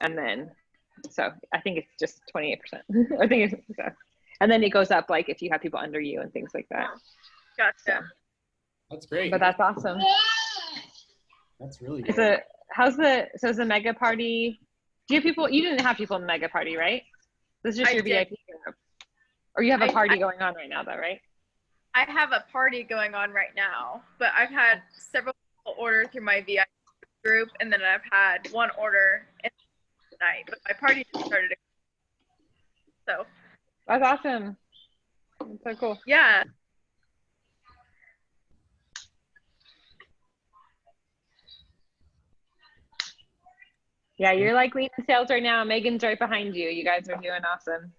And then, so I think it's just 28%. I think it's so. And then it goes up like if you have people under you and things like that. Gotcha. So, that's great. but that's awesome. That's really good. So is the mega party, do you have people, you didn't have people in the mega party, right? This is just your VIP group. Or you have a party going on right now though, right? I have a party going on right now, but I've had several people order through my VIP group, and then I've had one order tonight, but my party just started. So. That's awesome. That's so cool. Yeah. Yeah, you're like leading sales right now. Megan's right behind you. You guys are doing awesome.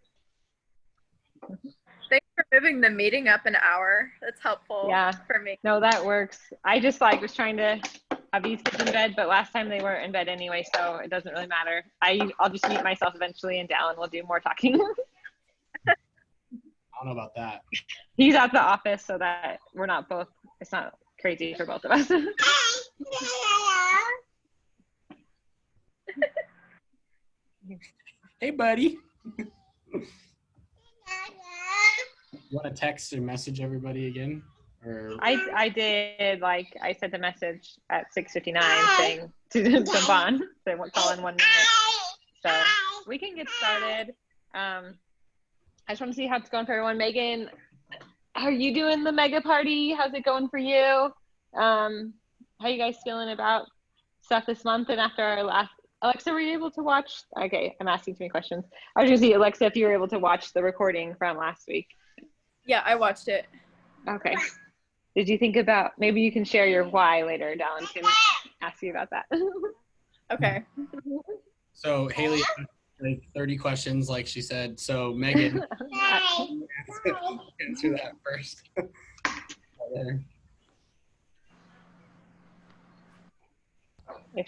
Thanks for moving the meeting up an hour. That's helpful for me. No, that works. I just like was trying to have these kids in bed, but last time they weren't in bed anyway, so it doesn't really matter. I'll just mute myself eventually, and Dallin will do more talking. I don't know about that. He's at the office so that we're not both, it's not crazy for both of us. Hey, buddy. You want to text or message everybody again? Or I did, like, I sent a message at 6:59 saying to jump on, so we'll call in 1 minute. So we can get started. I just want to see how it's going for everyone. Megan, how are you doing the mega party? How's it going for you? How are you guys feeling about stuff this month? And after our last, Alexa, were you able to watch? Okay, I'm asking too many questions. I was going to see, Alexa, if you were able to watch the recording from last week. Yeah, I watched it. Okay. Did you think about, maybe you can share your why later, Dallin can ask you about that. Okay. So Haley, like 30 questions, like she said. So Megan, answer that first.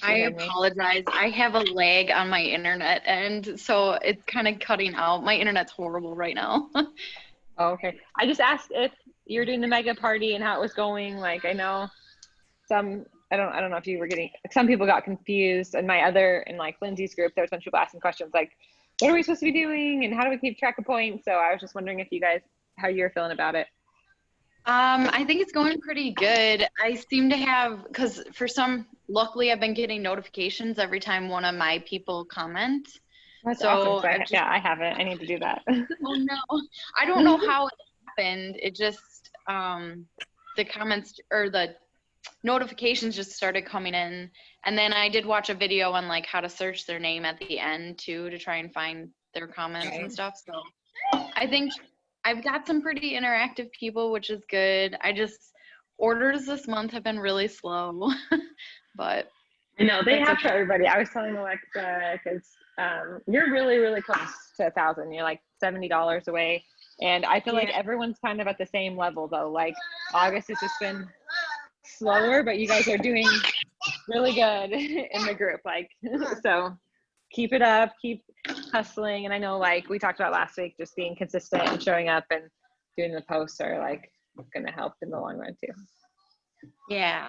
I apologize. I have a lag on my internet, and so it's kind of cutting out. My internet's horrible right now. Oh, okay. I just asked if you were doing the mega party and how it was going. Like, I know some, I don't know if you were getting, some people got confused, and in like Lindsay's group, there was a bunch of people asking questions like, what are we supposed to be doing and how do we keep track of points? So I was just wondering if you guys, how you're feeling about it. I think it's going pretty good. I seem to have, because luckily I've been getting notifications every time one of my people comments. That's awesome. So I haven't. I need to do that. Oh no, I don't know how it happened. It just the comments or the notifications just started coming in, and then I did watch a video on like how to search their name at the end too to try and find their comments and stuff. So I think I've got some pretty interactive people, which is good. Orders this month have been really slow, but no, they have for everybody. I was telling Alexa because you're really, really close to 1,000. You're like $70 away. And I feel like everyone's kind of at the same level though. Like August has just been slower, but you guys are doing really good in the group. Like, so keep it up, keep hustling. And I know like we talked about last week, just being consistent and showing up and doing the posts are like going to help in the long run too. Yeah.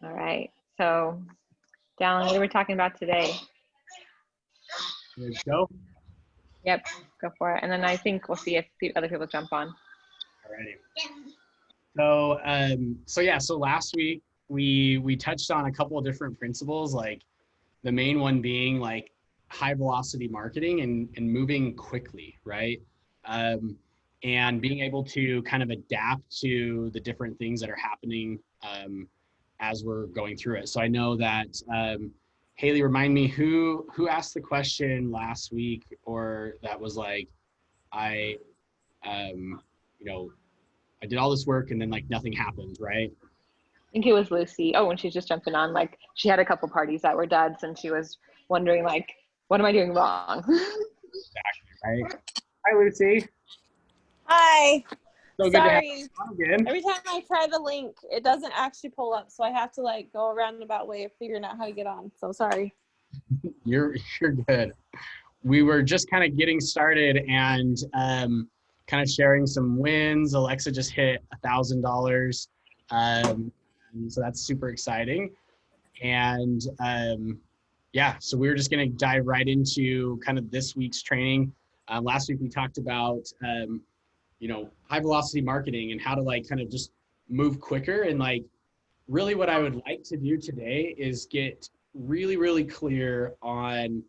All right, so Dallin, what are we talking about today? Let's go. Yep, go for it. And then I think we'll see if other people jump on. Alrighty. So last week we touched on a couple of different principles, like the main one being like high velocity marketing and moving quickly, right? And being able to kind of adapt to the different things that are happening as we're going through it. So I know that Haley, remind me who asked the question last week, or that was like, I did all this work and then like nothing happened, right? I think it was Lucy. Oh, and she's just jumping on. Like she had a couple parties that were duds, and she was wondering like, what am I doing wrong? Exactly, right? Hi, Lucy. Hi. So good Sorry. to have you on again. Every time I try the link, it doesn't actually pull up, so I have to like go a roundabout way of figuring out how to get on. So sorry. You're good. We were just kind of getting started and kind of sharing some wins. Alexa just hit $1,000 So that's super exciting. And yeah, so we're just going to dive right into kind of this week's training. Last week we talked about, high velocity marketing and how to like kind of just move quicker. And like really what I would like to do today is get really, really clear on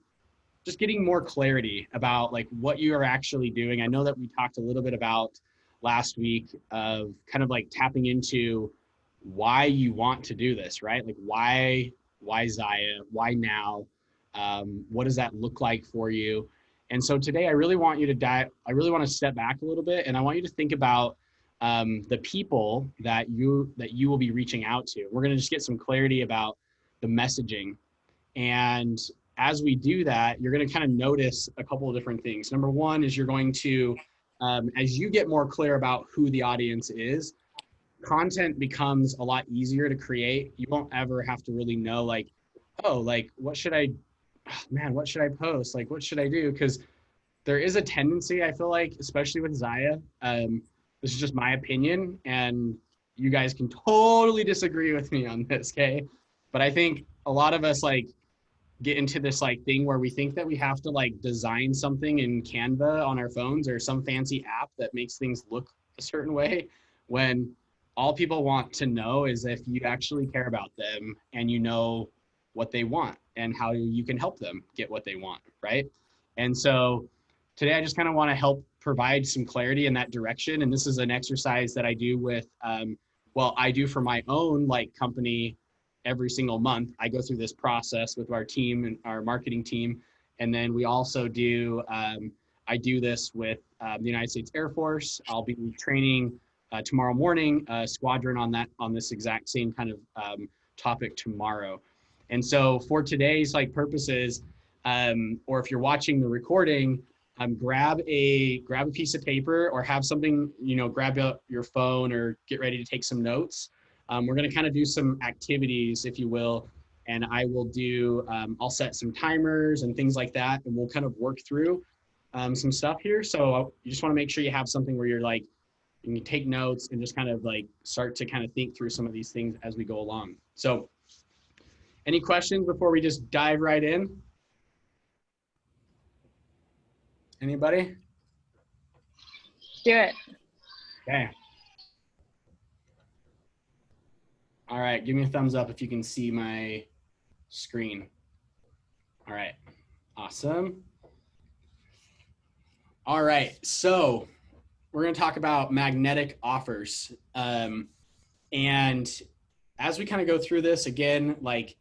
just getting more clarity about like what you are actually doing. I know that we talked a little bit about last week of kind of like tapping into why you want to do this, right? Like why Zyia? Why now? What does that look like for you? And so today I really want you to I really want to step back a little bit, and I want you to think about the people that you will be reaching out to. We're going to just get some clarity about the messaging. And as we do that, you're going to kind of notice a couple of different things. Number one is you're going to, as you get more clear about who the audience is, content becomes a lot easier to create. You won't ever have to really know like, oh, like what should I post? Like, what should I do? Because there is a tendency, I feel like, especially with Zyia, this is just my opinion, and you guys can totally disagree with me on this, okay? But I think a lot of us like get into this like thing where we think that we have to like design something in Canva on our phones or some fancy app that makes things look a certain way, when all people want to know is if you actually care about them and you know what they want and how you can help them get what they want, right? And so today I just kind of want to help provide some clarity in that direction. And this is an exercise that I do with, I do for my own like company every single month. I go through this process with our team and our marketing team. And then we also do, I do this with the United States Air Force. I'll be training tomorrow morning, squadron on this exact same kind of topic tomorrow. And so for today's like purposes, or if you're watching the recording, grab a piece of paper or have something, grab your phone or get ready to take some notes. We're going to kind of do some activities, if you will, and I will do, I'll set some timers and things like that, and we'll kind of work through some stuff here. So you just want to make sure you have something where you're like, you can take notes and just kind of like start to kind of think through some of these things as we go along. So any questions before we just dive right in? Anybody? Do it. Okay. All right, give me a thumbs up if you can see my screen. All right, awesome. All right, so we're gonna talk about magnetic offers. And as we kind of go through this, again, like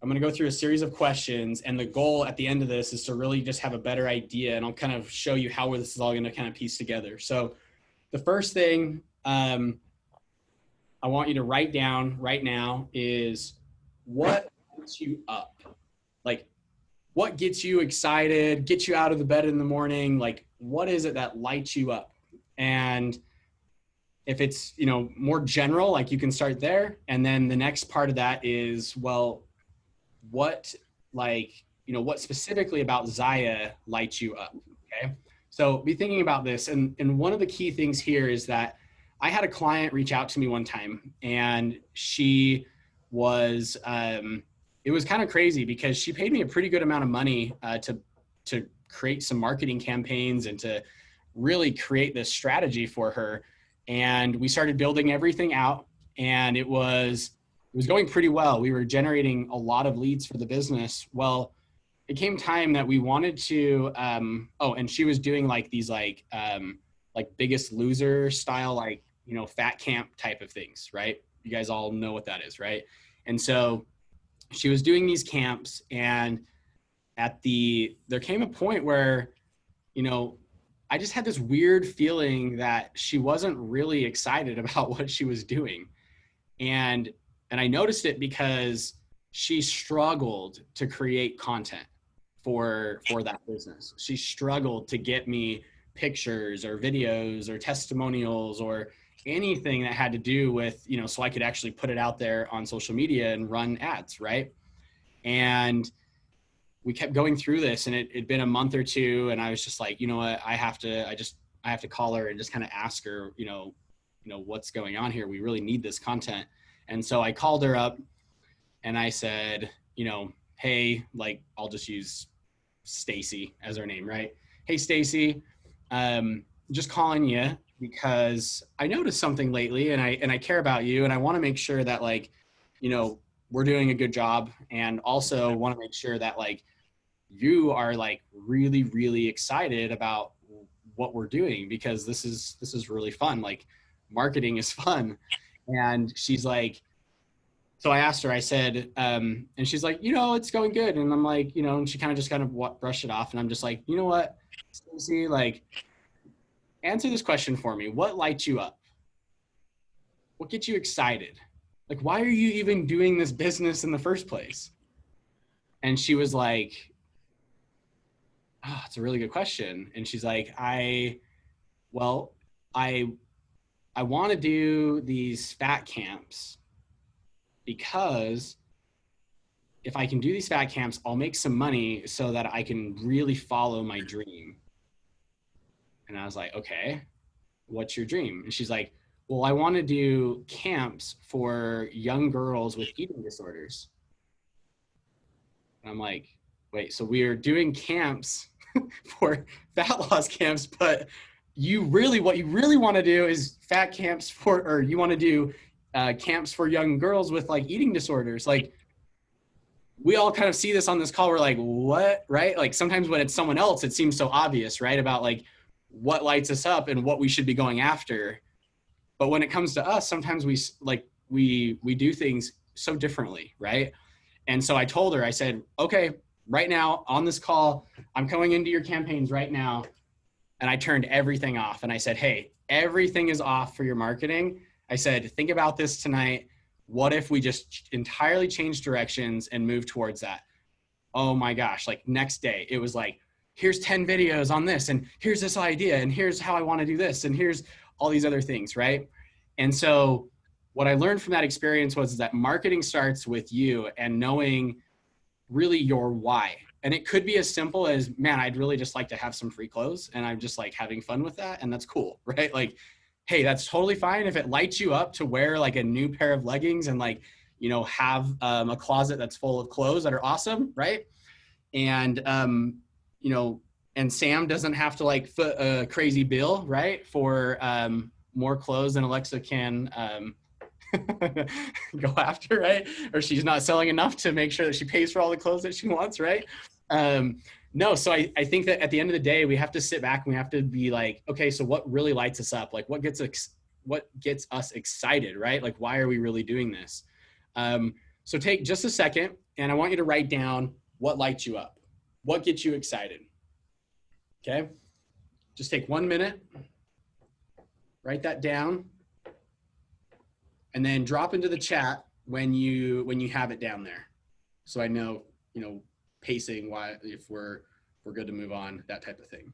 I'm gonna go through a series of questions, and the goal at the end of this is to really just have a better idea, and I'll kind of show you how this is all gonna kind of piece together. So the first thing I want you to write down right now is what gets you up? Like what gets you excited, gets you out of the bed in the morning? Like what is it that lights you up? And if it's, more general, like you can start there. And then the next part of that is, well, what what specifically about Zyia lights you up? Okay. So be thinking about this. And one of the key things here is that I had a client reach out to me one time, and she was, it was kind of crazy because she paid me a pretty good amount of money to create some marketing campaigns and to really create this strategy for her. And we started building everything out, and it was going pretty well. We were generating a lot of leads for the business. Well, it came time that we wanted to, and she was doing like these like Biggest Loser style, like, fat camp type of things, right? You guys all know what that is, right? And so she was doing these camps, and there came a point where, I just had this weird feeling that she wasn't really excited about what she was doing. And I noticed it because she struggled to create content for that business. She struggled to get me pictures or videos or testimonials or anything that had to do with, so I could actually put it out there on social media and run ads, right? And we kept going through this, and it'd been a month or two, and I was just like, you know what, I have to call her and just kind of ask her, what's going on here? We really need this content. And so I called her up and I said, hey, like, I'll just use Stacy as her name, right? Hey, Stacy, just calling you because I noticed something lately and I care about you and I want to make sure that like, we're doing a good job, and also want to make sure that like you are like really, really excited about what we're doing, because this is really fun. Like, marketing is fun. And she's like, so I asked her, I said, and she's like, it's going good. And I'm like, and she kind of brushed it off. And I'm just like, you know what, Stacey, like, answer this question for me. What lights you up? What gets you excited? Like, why are you even doing this business in the first place? And she was like, oh, it's a really good question. And she's like, I want to do these fat camps because if I can do these fat camps, I'll make some money so that I can really follow my dream. And I was like, okay, what's your dream? And she's like, well, I want to do camps for young girls with eating disorders. And I'm like, wait, so we're doing camps for fat loss camps, but what you really want to do is fat camps or you want to do camps for young girls with like eating disorders. Like, we all kind of see this on this call. We're like, what, right? Like, sometimes when it's someone else, it seems so obvious, right? About like what lights us up and what we should be going after. But when it comes to us, sometimes we do things so differently, right? And so I told her, I said, okay, right now on this call, I'm going into your campaigns right now. And I turned everything off. And I said, hey, everything is off for your marketing. I said, think about this tonight. What if we just entirely change directions and move towards that? Oh my gosh, like next day, it was like, here's 10 videos on this, and here's this idea, and here's how I want to do this, and here's all these other things, right? And so what I learned from that experience was that marketing starts with you and knowing really your why. And it could be as simple as, man, I'd really just like to have some free clothes and I'm just like having fun with that. And that's cool, right? Like, hey, that's totally fine. If it lights you up to wear like a new pair of leggings and like, have a closet that's full of clothes that are awesome, right? And, and Sam doesn't have to like foot a crazy bill, right? For more clothes than Alexa can go after, right? Or she's not selling enough to make sure that she pays for all the clothes that she wants, right? No, so I think that at the end of the day, we have to sit back and we have to be like, okay, so what really lights us up? Like, what gets us excited, right? Like, why are we really doing this? So take just a second, and I want you to write down what lights you up, what gets you excited. Okay, just take 1 minute, write that down, and then drop into the chat when you have it down there, so I know pacing, why, if we're good to move on, that type of thing.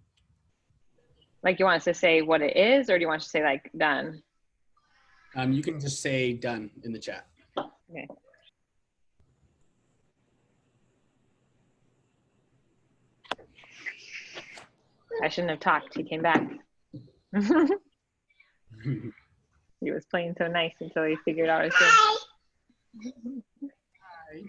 Like, you want us to say what it is, or do you want us to say like done? You can just say done in the chat. Okay. I shouldn't have talked. He came back. He was playing so nice until he figured out his thing. Hi.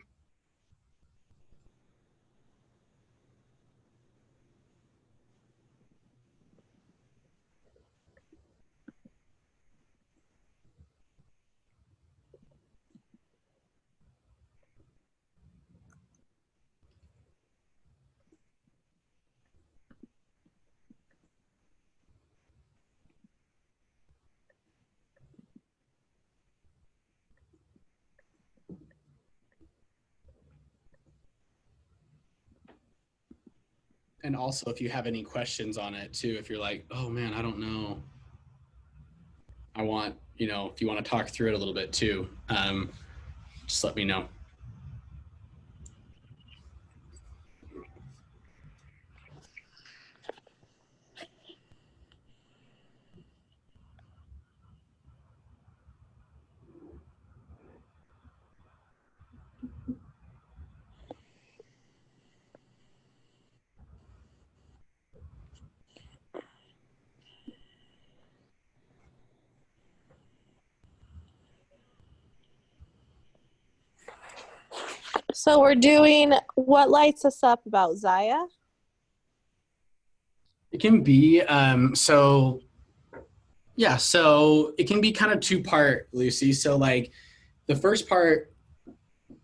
And also, if you have any questions on it too, if you're like, oh man, I don't know, I want, if you want to talk through it a little bit too, just let me know. So we're doing what lights us up about Zyia. It can be, so it can be kind of two-part, Lucy. So like the first part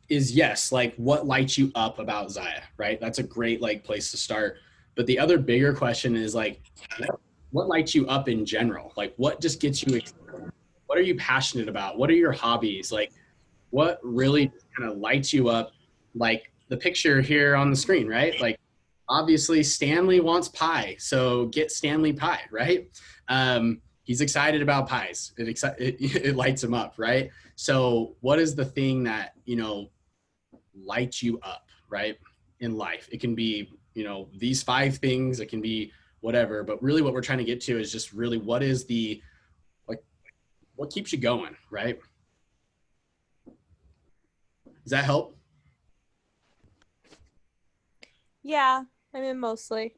is yes, like what lights you up about Zyia, right? That's a great like place to start. But the other bigger question is like, what lights you up in general? Like what just gets you excited? What are you passionate about? What are your hobbies? Like what really kind of lights you up? Like the picture here on the screen, right? Like obviously Stanley wants pie, so get Stanley pie, right? He's excited about pies. It lights him up, right? So what is the thing that, lights you up, right? In life. It can be, these 5 things, it can be whatever, but really what we're trying to get to is just really what is the, like, what keeps you going, right? Does that help? Yeah, I mean mostly.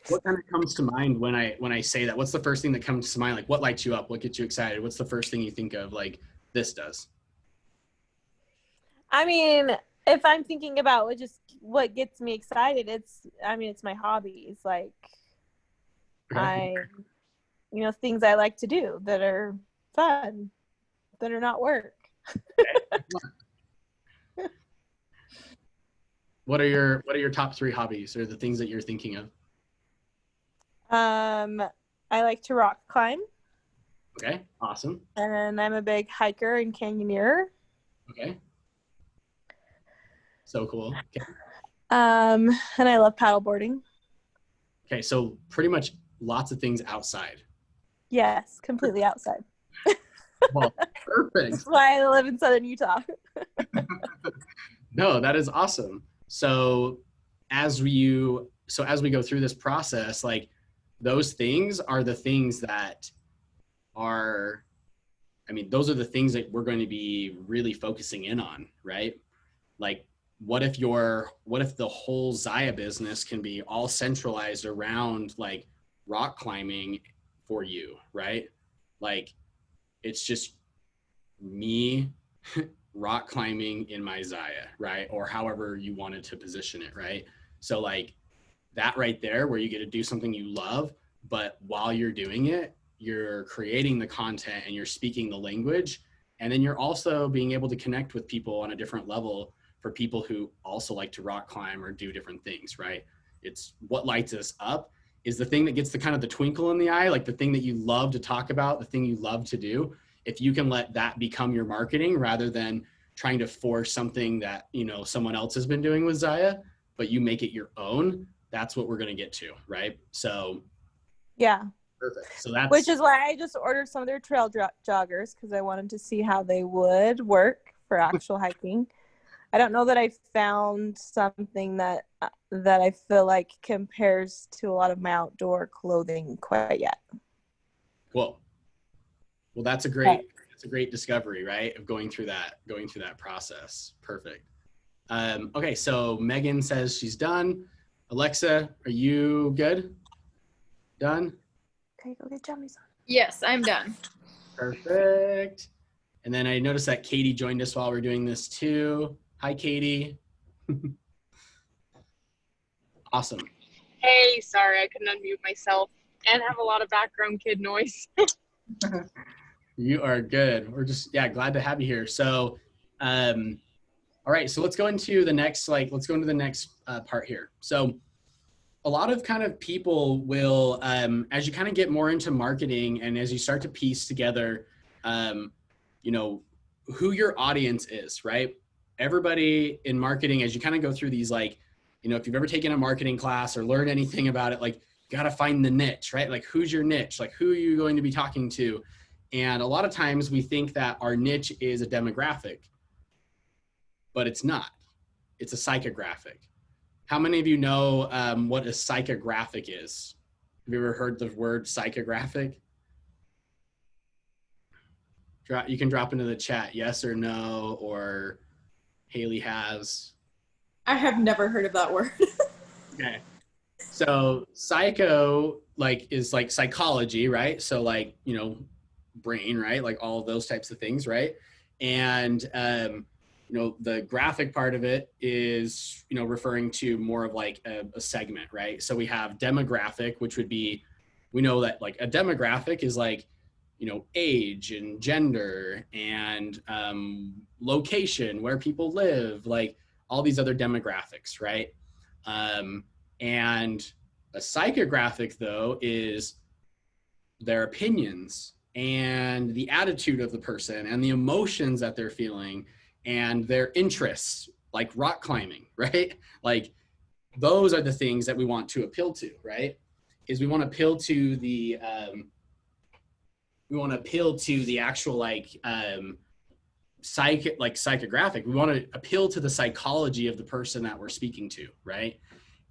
What kind of comes to mind when I say that? What's the first thing that comes to mind? Like what lights you up? What gets you excited? What's the first thing you think of like this does? I mean, if I'm thinking about what gets me excited, it's my hobbies. Like Okay. things I like to do that are fun, that are not work. What are your top 3 hobbies or the things that you're thinking of? I like to rock climb, Okay, awesome. and I'm a big hiker and canyoneer. Okay. So cool. Okay. And I love paddleboarding. Okay, so pretty much lots of things outside. Yes, completely outside. Well, perfect. That's why I live in southern Utah. No, that is awesome. So as we go through this process, like those things are the things that are, those are the things that we're going to be really focusing in on, right? Like, what if the whole Zyia business can be all centralized around like rock climbing for you, right? Like, it's just me rock climbing in my Zyia, right? Or however you wanted to position it, right? So like that right there where you get to do something you love, but while you're doing it, you're creating the content and you're speaking the language. And then you're also being able to connect with people on a different level for people who also like to rock climb or do different things, right? It's what lights us up is the thing that gets the kind of the twinkle in the eye, like the thing that you love to talk about, the thing you love to do. If you can let that become your marketing rather than trying to force something that, someone else has been doing with Zyia, but you make it your own, that's what we're going to get to, right? So yeah. Perfect. So that's which is why I just ordered some of their trail joggers, because I wanted to see how they would work for actual hiking. I don't know that I found something that I feel like compares to a lot of my outdoor clothing quite yet. Cool. Well, that's a great discovery, right? Of going through that process. Perfect. Okay, so Megan says she's done. Alexa, are you good? Done? Okay, go get jammies on. Yes, I'm done. Perfect. And then I noticed that Katie joined us while we're doing this too. Hi, Katie. Awesome. Hey, sorry, I couldn't unmute myself and have a lot of background kid noise. You are good. We're just, glad to have you here. So, all right, so let's go into the next, part here. So a lot of kind of people will, as you kind of get more into marketing and as you start to piece together, who your audience is, right? Everybody in marketing, as you kind of go through these, if you've ever taken a marketing class or learned anything about it, like you got to find the niche, right? Like who's your niche? Like who are you going to be talking to? And a lot of times we think that our niche is a demographic, but it's not. It's a psychographic. How many of you know what a psychographic is? Have you ever heard the word psychographic? You can drop into the chat, yes or no, or Haley has. I have never heard of that word. Okay. So psycho is like psychology, right? So brain, right? Like all of those types of things, right? And the graphic part of it is, referring to more of like a segment, right? So we have demographic, which would be, we know that like a demographic is like, age and gender and location, where people live, like all these other demographics, right? And a psychographic, though, is their opinions and the attitude of the person and the emotions that they're feeling and their interests, like rock climbing, right? Like those are the things that we want to appeal to, right? Is we want to appeal to the actual psychographic. We want to appeal to the psychology of the person that we're speaking to, right?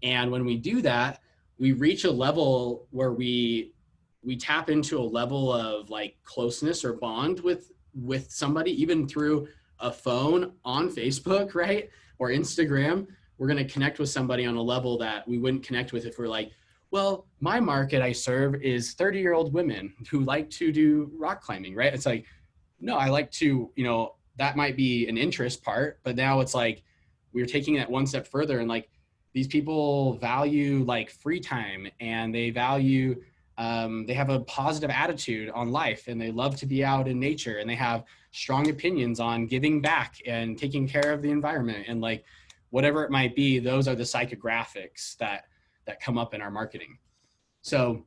And when we do that, we reach a level where we tap into a level of like closeness or bond with somebody, even through a phone on Facebook, right? Or Instagram. We're going to connect with somebody on a level that we wouldn't connect with if we're like, well, my market I serve is 30-year-old women who like to do rock climbing, right? It's like, no, I like to, that might be an interest part, but now it's like, we're taking that one step further, and like, these people value like free time, and they value, they have a positive attitude on life, and they love to be out in nature, and they have strong opinions on giving back and taking care of the environment, and like whatever it might be. Those are the psychographics that come up in our marketing. So,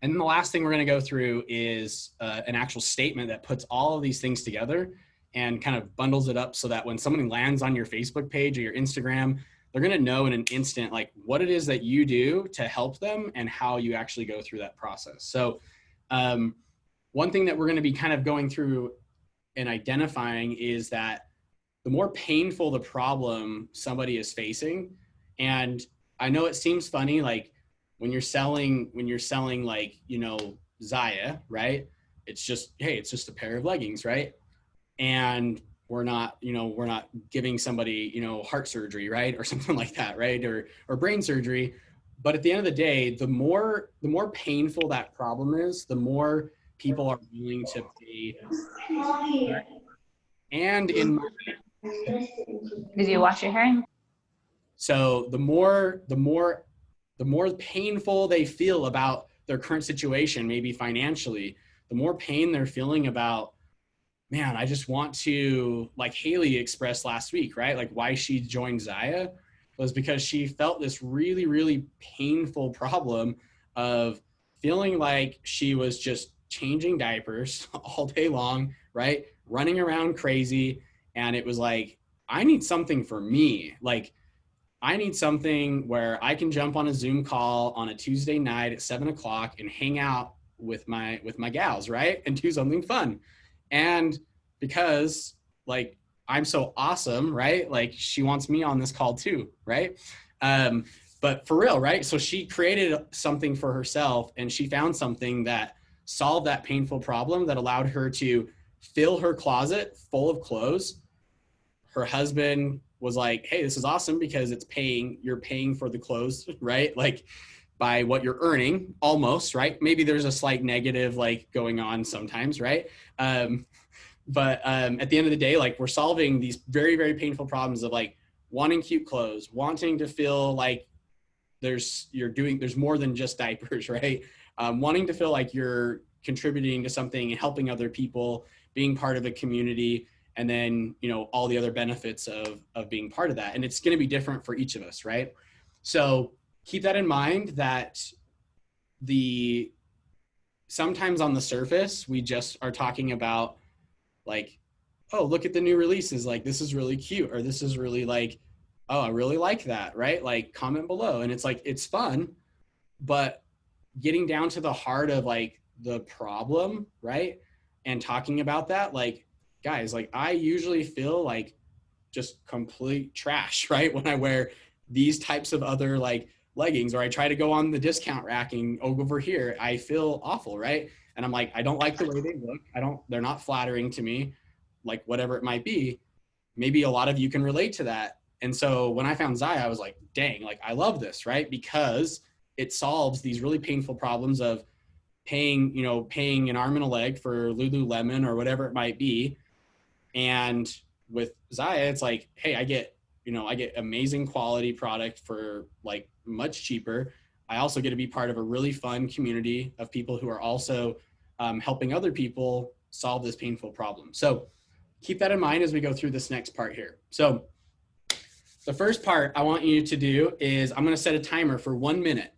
and then the last thing we're going to go through is an actual statement that puts all of these things together and kind of bundles it up so that when someone lands on your Facebook page or your Instagram, they're going to know in an instant like what it is that you do to help them and how you actually go through that process. So one thing that we're going to be kind of going through and identifying is that the more painful the problem somebody is facing, and I know it seems funny, like when you're selling like, Zyia, right? It's just, hey, it's just a pair of leggings, right? And we're not giving somebody, heart surgery, right? Or something like that, right? Or brain surgery. But at the end of the day, the more painful that problem is, the more people are willing to pay. And in my, Did you wash your hair? so the more painful they feel about their current situation, maybe financially, the more pain they're feeling about, man, I just want to, like Haley expressed last week, right? Like why she joined Zyia was because she felt this really, really painful problem of feeling like she was just changing diapers all day long, right? Running around crazy. And it was like, I need something for me. Like, I need something where I can jump on a Zoom call on a Tuesday night at 7:00 and hang out with my gals, right? And do something fun. And because like I'm so awesome, right? Like she wants me on this call too, right? But for real, right? So she created something for herself, and she found something that solved that painful problem that allowed her to fill her closet full of clothes. Her husband was like, hey, this is awesome because you're paying for the clothes, right? Like by what you're earning almost, right? Maybe there's a slight negative like going on sometimes, right? But at the end of the day, like we're solving these very, very painful problems of like wanting cute clothes, wanting to feel like there's more than just diapers, right? Wanting to feel like you're contributing to something and helping other people, being part of a community, and then, all the other benefits of being part of that. And it's going to be different for each of us, right? So keep that in mind, that sometimes on the surface, we just are talking about like, oh, look at the new releases. Like, this is really cute. Or this is really like, oh, I really like that, right? Like comment below. And it's like, it's fun, but getting down to the heart of like the problem, right? And talking about that, like, guys, like I usually feel like just complete trash, right? When I wear these types of other like leggings, or I try to go on the discount racking over here, I feel awful, right? And I'm like, I don't like the way they look. They're not flattering to me, like whatever it might be. Maybe a lot of you can relate to that. And so when I found Zyia, I was like, dang, like I love this, right? Because it solves these really painful problems of paying an arm and a leg for Lululemon or whatever it might be. And with Zyia, it's like, hey, I get amazing quality product for like much cheaper. I also get to be part of a really fun community of people who are also helping other people solve this painful problem. So keep that in mind as we go through this next part here. So the first part I want you to do is I'm going to set a timer for 1 minute.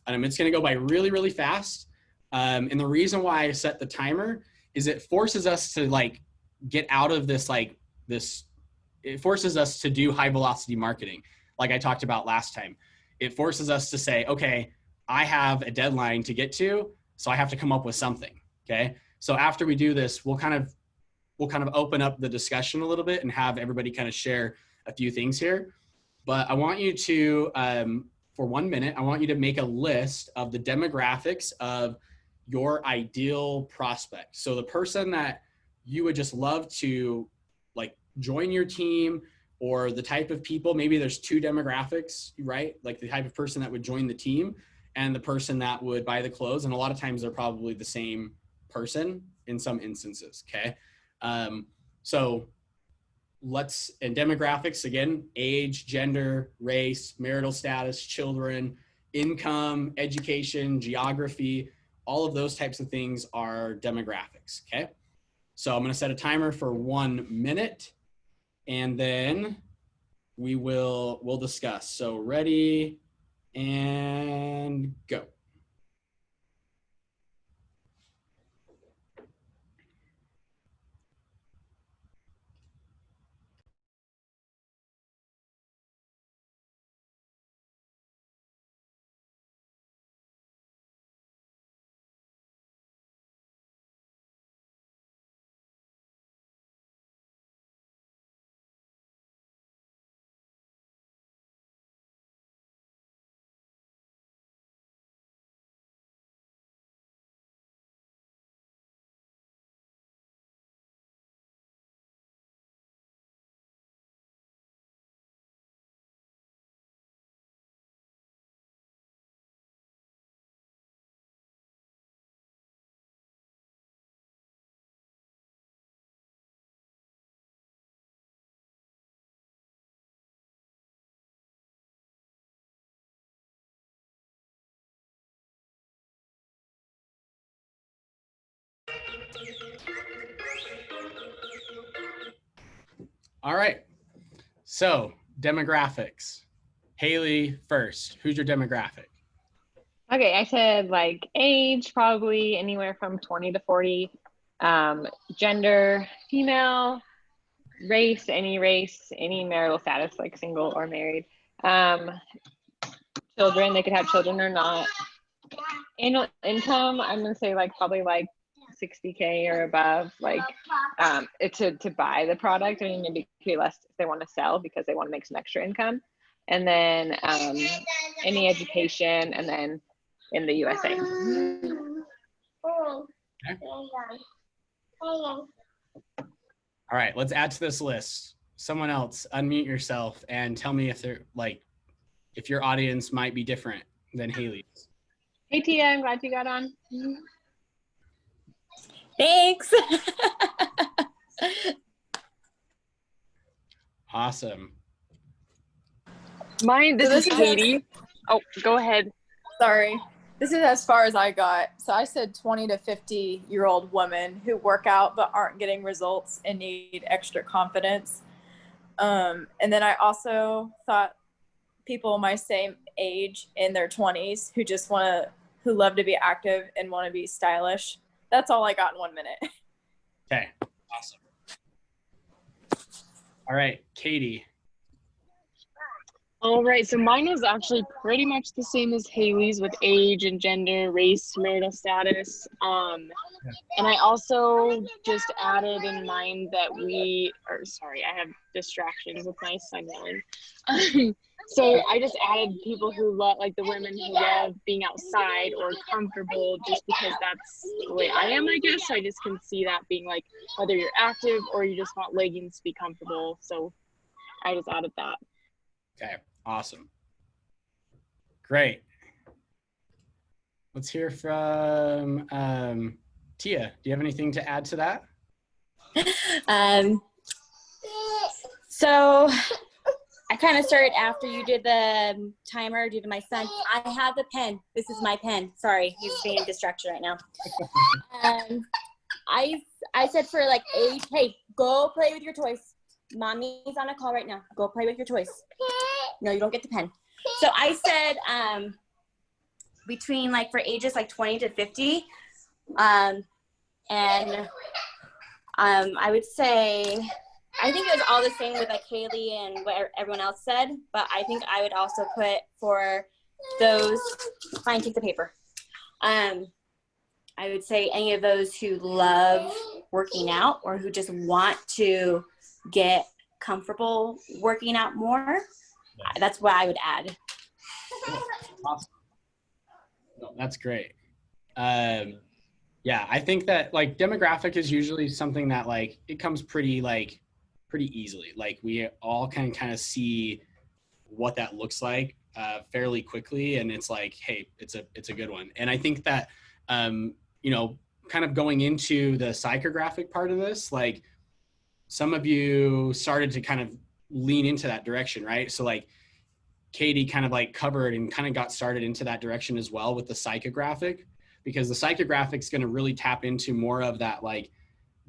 It's going to go by really, really fast. And the reason why I set the timer is it forces us to like get out of this, it forces us to do high velocity marketing. Like I talked about last time, it forces us to say, okay, I have a deadline to get to, so I have to come up with something. Okay. So after we do this, we'll kind of open up the discussion a little bit and have everybody kind of share a few things here. But I want you to, for 1 minute, I want you to make a list of the demographics of your ideal prospect. So the person that you would just love to like join your team, or the type of people, maybe there's two demographics, right? Like the type of person that would join the team and the person that would buy the clothes. And a lot of times they're probably the same person in some instances, okay? So and demographics, again, age, gender, race, marital status, children, income, education, geography, all of those types of things are demographics, okay? So I'm gonna set a timer for 1 minute, and then we'll discuss. So ready and go. All right, so demographics. Haley first, who's your demographic? Okay, I said like age, probably anywhere from 20 to 40. Gender, female. Race, any marital status, like single or married. Children, they could have children or not. Annual income, I'm gonna say like probably like 60K or above, like to buy the product. I mean, maybe it could be less if they want to sell because they want to make some extra income. And then any education, and then in the USA. Okay. All right, let's add to this list. Someone else, unmute yourself and tell me if if your audience might be different than Haley's. Hey Tia, I'm glad you got on. Thanks. Awesome. This is is- Katie. Oh, go ahead. Sorry. This is as far as I got. So I said 20 to 50-year-old women who work out but aren't getting results and need extra confidence. And then I also thought people my same age in their 20s who love to be active and want to be stylish. That's all I got in 1 minute. Okay, awesome. All right, Katie. All right, so mine is actually pretty much the same as Haley's with age and gender, race, marital status. And I also just added in mind that I have distractions with my son yelling. So I just added people who love, like the women who love being outside or comfortable, just because that's the way I am, I guess. I just can see that being like, whether you're active or you just want leggings to be comfortable. So I just added that. Okay, awesome. Great. Let's hear from Tia. Do you have anything to add to that? So I kind of started after you did the timer due to my son. I have the pen. This is my pen. Sorry, he's being a distraction right now. I said for like age, hey, go play with your toys. Mommy's on a call right now. Go play with your toys. No, you don't get the pen. So I said between like for ages like 20 to 50, and I would say, I think it was all the same with like Haley and what everyone else said, but I think I would also put for those, fine, take the paper. I would say any of those who love working out or who just want to get comfortable working out more, that's what I would add. Awesome. No, that's great. Yeah, I think that like demographic is usually something that like it comes pretty easily. Like we all can kind of see what that looks like fairly quickly, and it's like, hey, it's a good one. And I think that you know, kind of going into the psychographic part of this, like some of you started to kind of lean into that direction, right? So like Katie kind of like covered and kind of got started into that direction as well with the psychographic, because the psychographic is going to really tap into more of that, like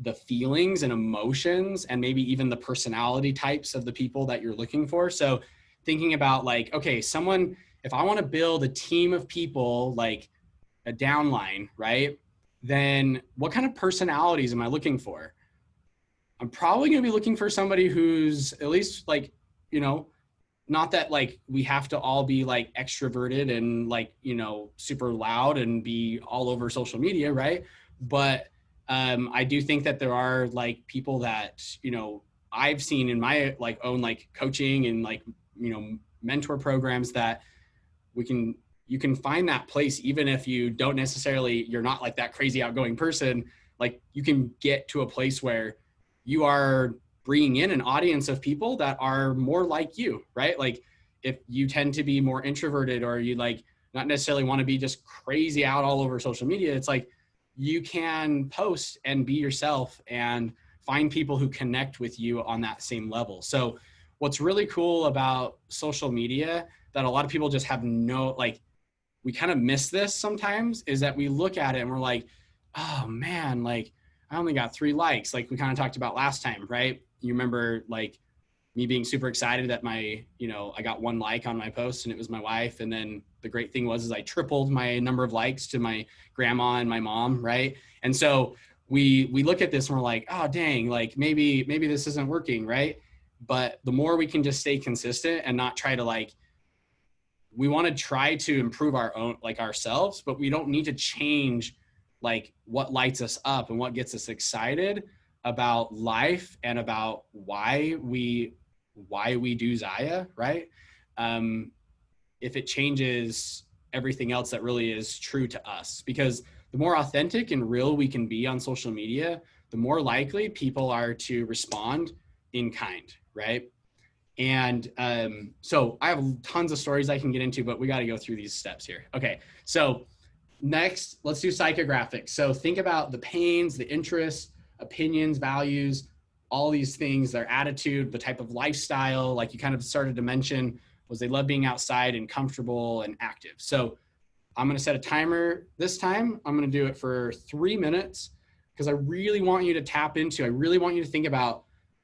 the feelings and emotions and maybe even the personality types of the people that you're looking for. So thinking about like, okay, if I want to build a team of people, like a downline, right? Then what kind of personalities am I looking for? I'm probably going to be looking for somebody who's at least like, you know, not that like we have to all be like extroverted and like, you know, super loud and be all over social media, right? But I do think that there are like people that, you know, I've seen in my like own like coaching and like, you know, mentor programs that you can find that place even if you don't necessarily, you're not like that crazy outgoing person. Like you can get to a place where you are bringing in an audience of people that are more like you, right? Like if you tend to be more introverted or you like not necessarily want to be just crazy out all over social media, it's like you can post and be yourself and find people who connect with you on that same level. So what's really cool about social media that a lot of people just have no, like, we kind of miss this sometimes, is that we look at it and we're like, oh man, like I only got 3 likes. Like we kind of talked about last time, right? You remember like me being super excited that I got 1 like on my post and it was my wife. And then the great thing was I tripled my number of likes to my grandma and my mom, right? And so we look at this and we're like, oh dang, like maybe this isn't working, right? But the more we can just stay consistent and not try to like, we want to try to improve our own, like ourselves, but we don't need to change like what lights us up and what gets us excited about life and about why we do Zyia, right? If it changes everything else that really is true to us, because the more authentic and real we can be on social media, the more likely people are to respond in kind, right? And so I have tons of stories I can get into, but we got to go through these steps here. Okay, so next, let's do psychographics. So think about the pains, the interests, opinions, values, all these things, their attitude, the type of lifestyle, like you kind of started to mention, was they love being outside and comfortable and active. So I'm going to set a timer this time. I'm going to do it for 3 minutes because I really want you to I really want you to think about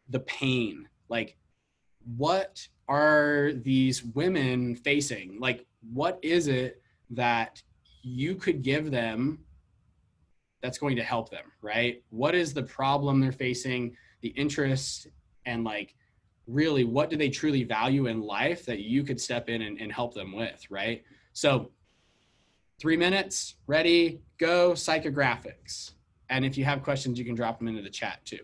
the pain. Like, what are these women facing? Like, what is it that you could give them that's going to help them, right? What is the problem they're facing, the interest, and like, really, what do they truly value in life that you could step in and help them with, right? So 3 minutes, ready, go, psychographics. And if you have questions, you can drop them into the chat too.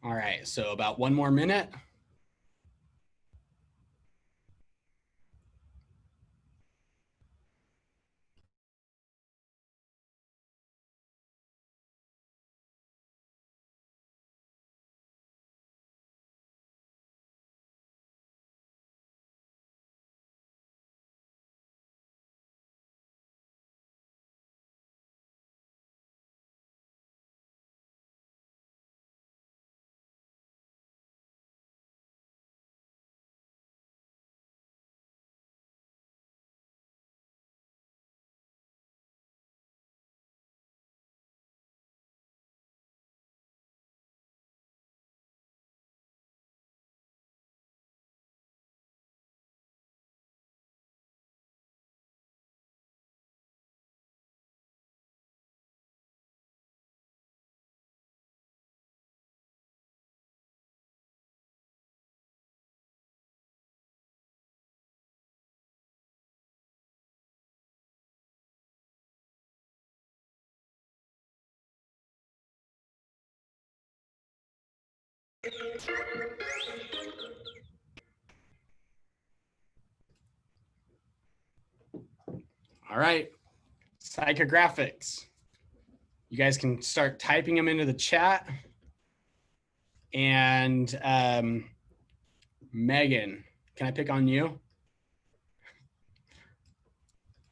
All right, so about 1 more minute. All right, psychographics. You guys can start typing them into the chat. And Megan, can I pick on you?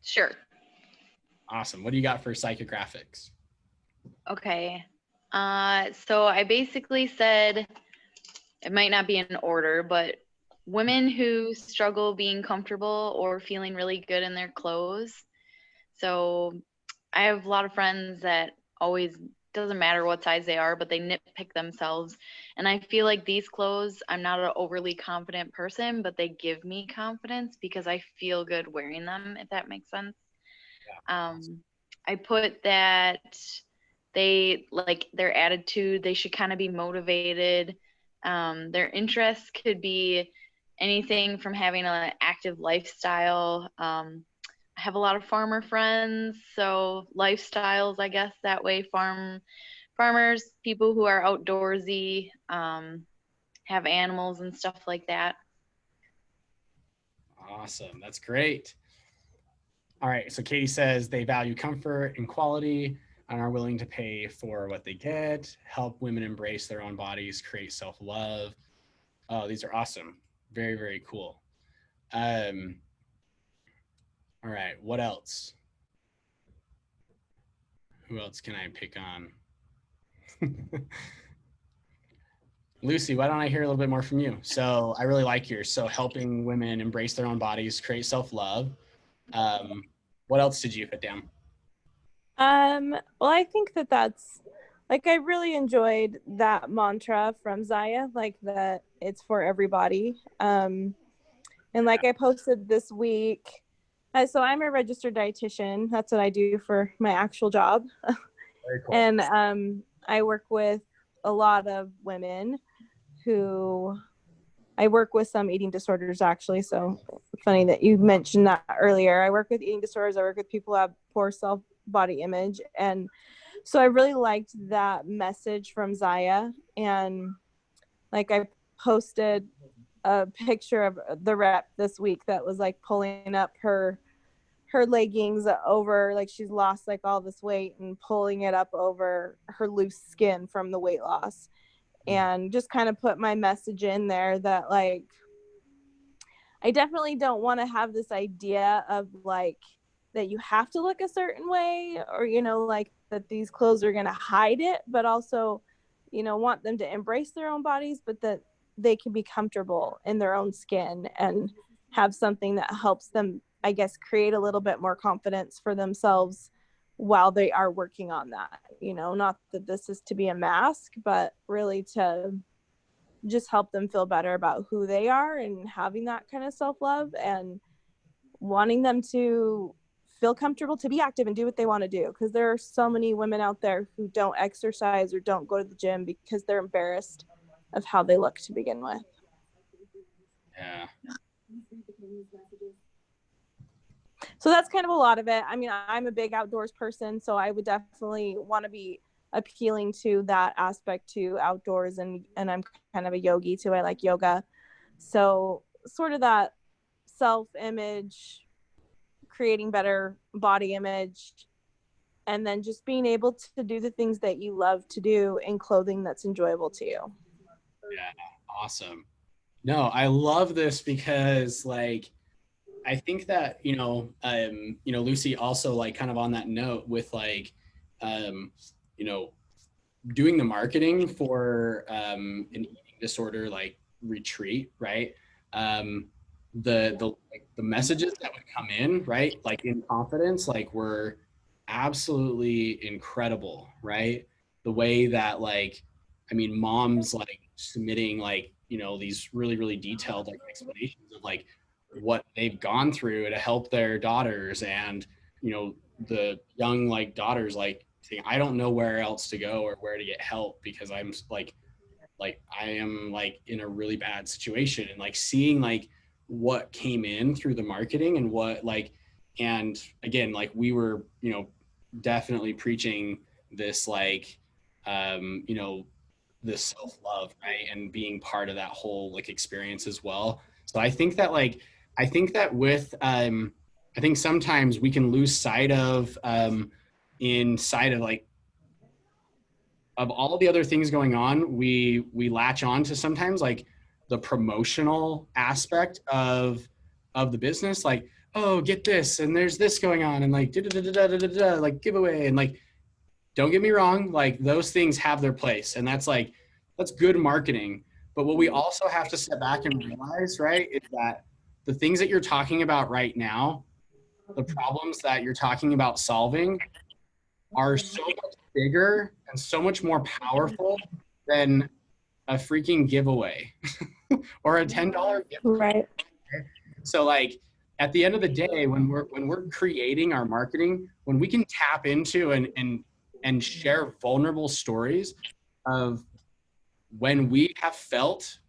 Sure. Awesome. What do you got for psychographics? Okay. So I basically said, it might not be in order, but women who struggle being comfortable or feeling really good in their clothes. So I have a lot of friends that always, doesn't matter what size they are, but they nitpick themselves. And I feel like these clothes, I'm not an overly confident person, but they give me confidence because I feel good wearing them, if that makes sense. I put that they like their attitude, they should kind of be motivated. Their interests could be anything from having an active lifestyle. I have a lot of farmer friends, so lifestyles, I guess, that way. Farmers, people who are outdoorsy, have animals and stuff like that. Awesome. That's great. All right. So Katie says they value comfort and quality and are willing to pay for what they get, help women embrace their own bodies, create self-love. Oh, these are awesome. Very, very cool. All right. What else? Who else can I pick on? Lucy, why don't I hear a little bit more from you? So I really like yours. So helping women embrace their own bodies, create self-love. What else did you put down? Well, I think that's like, I really enjoyed that mantra from Zyia, like that it's for everybody. And like I posted this week, so I'm a registered dietitian. That's what I do for my actual job. Very cool. And I work with a lot of women who, I work with some eating disorders actually. So funny that you mentioned that earlier. I work with eating disorders. I work with people who have poor body image. And so I really liked that message from Zyia. And like I posted a picture of the rep this week that was like pulling up her leggings over, like she's lost like all this weight and pulling it up over her loose skin from the weight loss. And just kind of put my message in there that like, I definitely don't want to have this idea of like that you have to look a certain way, or, you know, like that these clothes are going to hide it, but also, you know, want them to embrace their own bodies, but that they can be comfortable in their own skin and have something that helps them, I guess, create a little bit more confidence for themselves while they are working on that. You know, not that this is to be a mask, but really to just help them feel better about who they are and having that kind of self-love and wanting them to feel comfortable to be active and do what they want to do. Because there are so many women out there who don't exercise or don't go to the gym because they're embarrassed of how they look to begin with. Yeah. So that's kind of a lot of it. I mean, I'm a big outdoors person, so I would definitely want to be appealing to that aspect to outdoors, and I'm kind of a yogi too. I like yoga. So sort of that self-image, creating better body image, and then just being able to do the things that you love to do in clothing that's enjoyable to you. Yeah, awesome. No, I love this because like I think that, Lucy also like kind of on that note with like, you know, doing the marketing for an eating disorder like retreat, right? The messages that would come in, right? Like in confidence, like were absolutely incredible, right? The way that like, I mean, moms like submitting like, these really, really detailed like explanations of like what they've gone through to help their daughters, and the young like daughters like saying, I don't know where else to go or where to get help because I'm like I am like in a really bad situation, and like seeing like what came in through the marketing and what like, and again, like we were, definitely preaching this like, this self-love, right? And being part of that whole like experience as well. So I think that like, I think that with, I think sometimes we can lose sight of, inside of like, of all the other things going on, we latch on to sometimes like the promotional aspect of the business, like, oh, get this, and there's this going on, and like like giveaway, and like, don't get me wrong, like those things have their place, and that's like, that's good marketing. But what we also have to step back and realize, right, is that the things that you're talking about right now, the problems that you're talking about solving, are so much bigger and so much more powerful than a freaking giveaway or a $10 gift card. Right. So like at the end of the day, when we're creating our marketing, when we can tap into and share vulnerable stories of when we have felt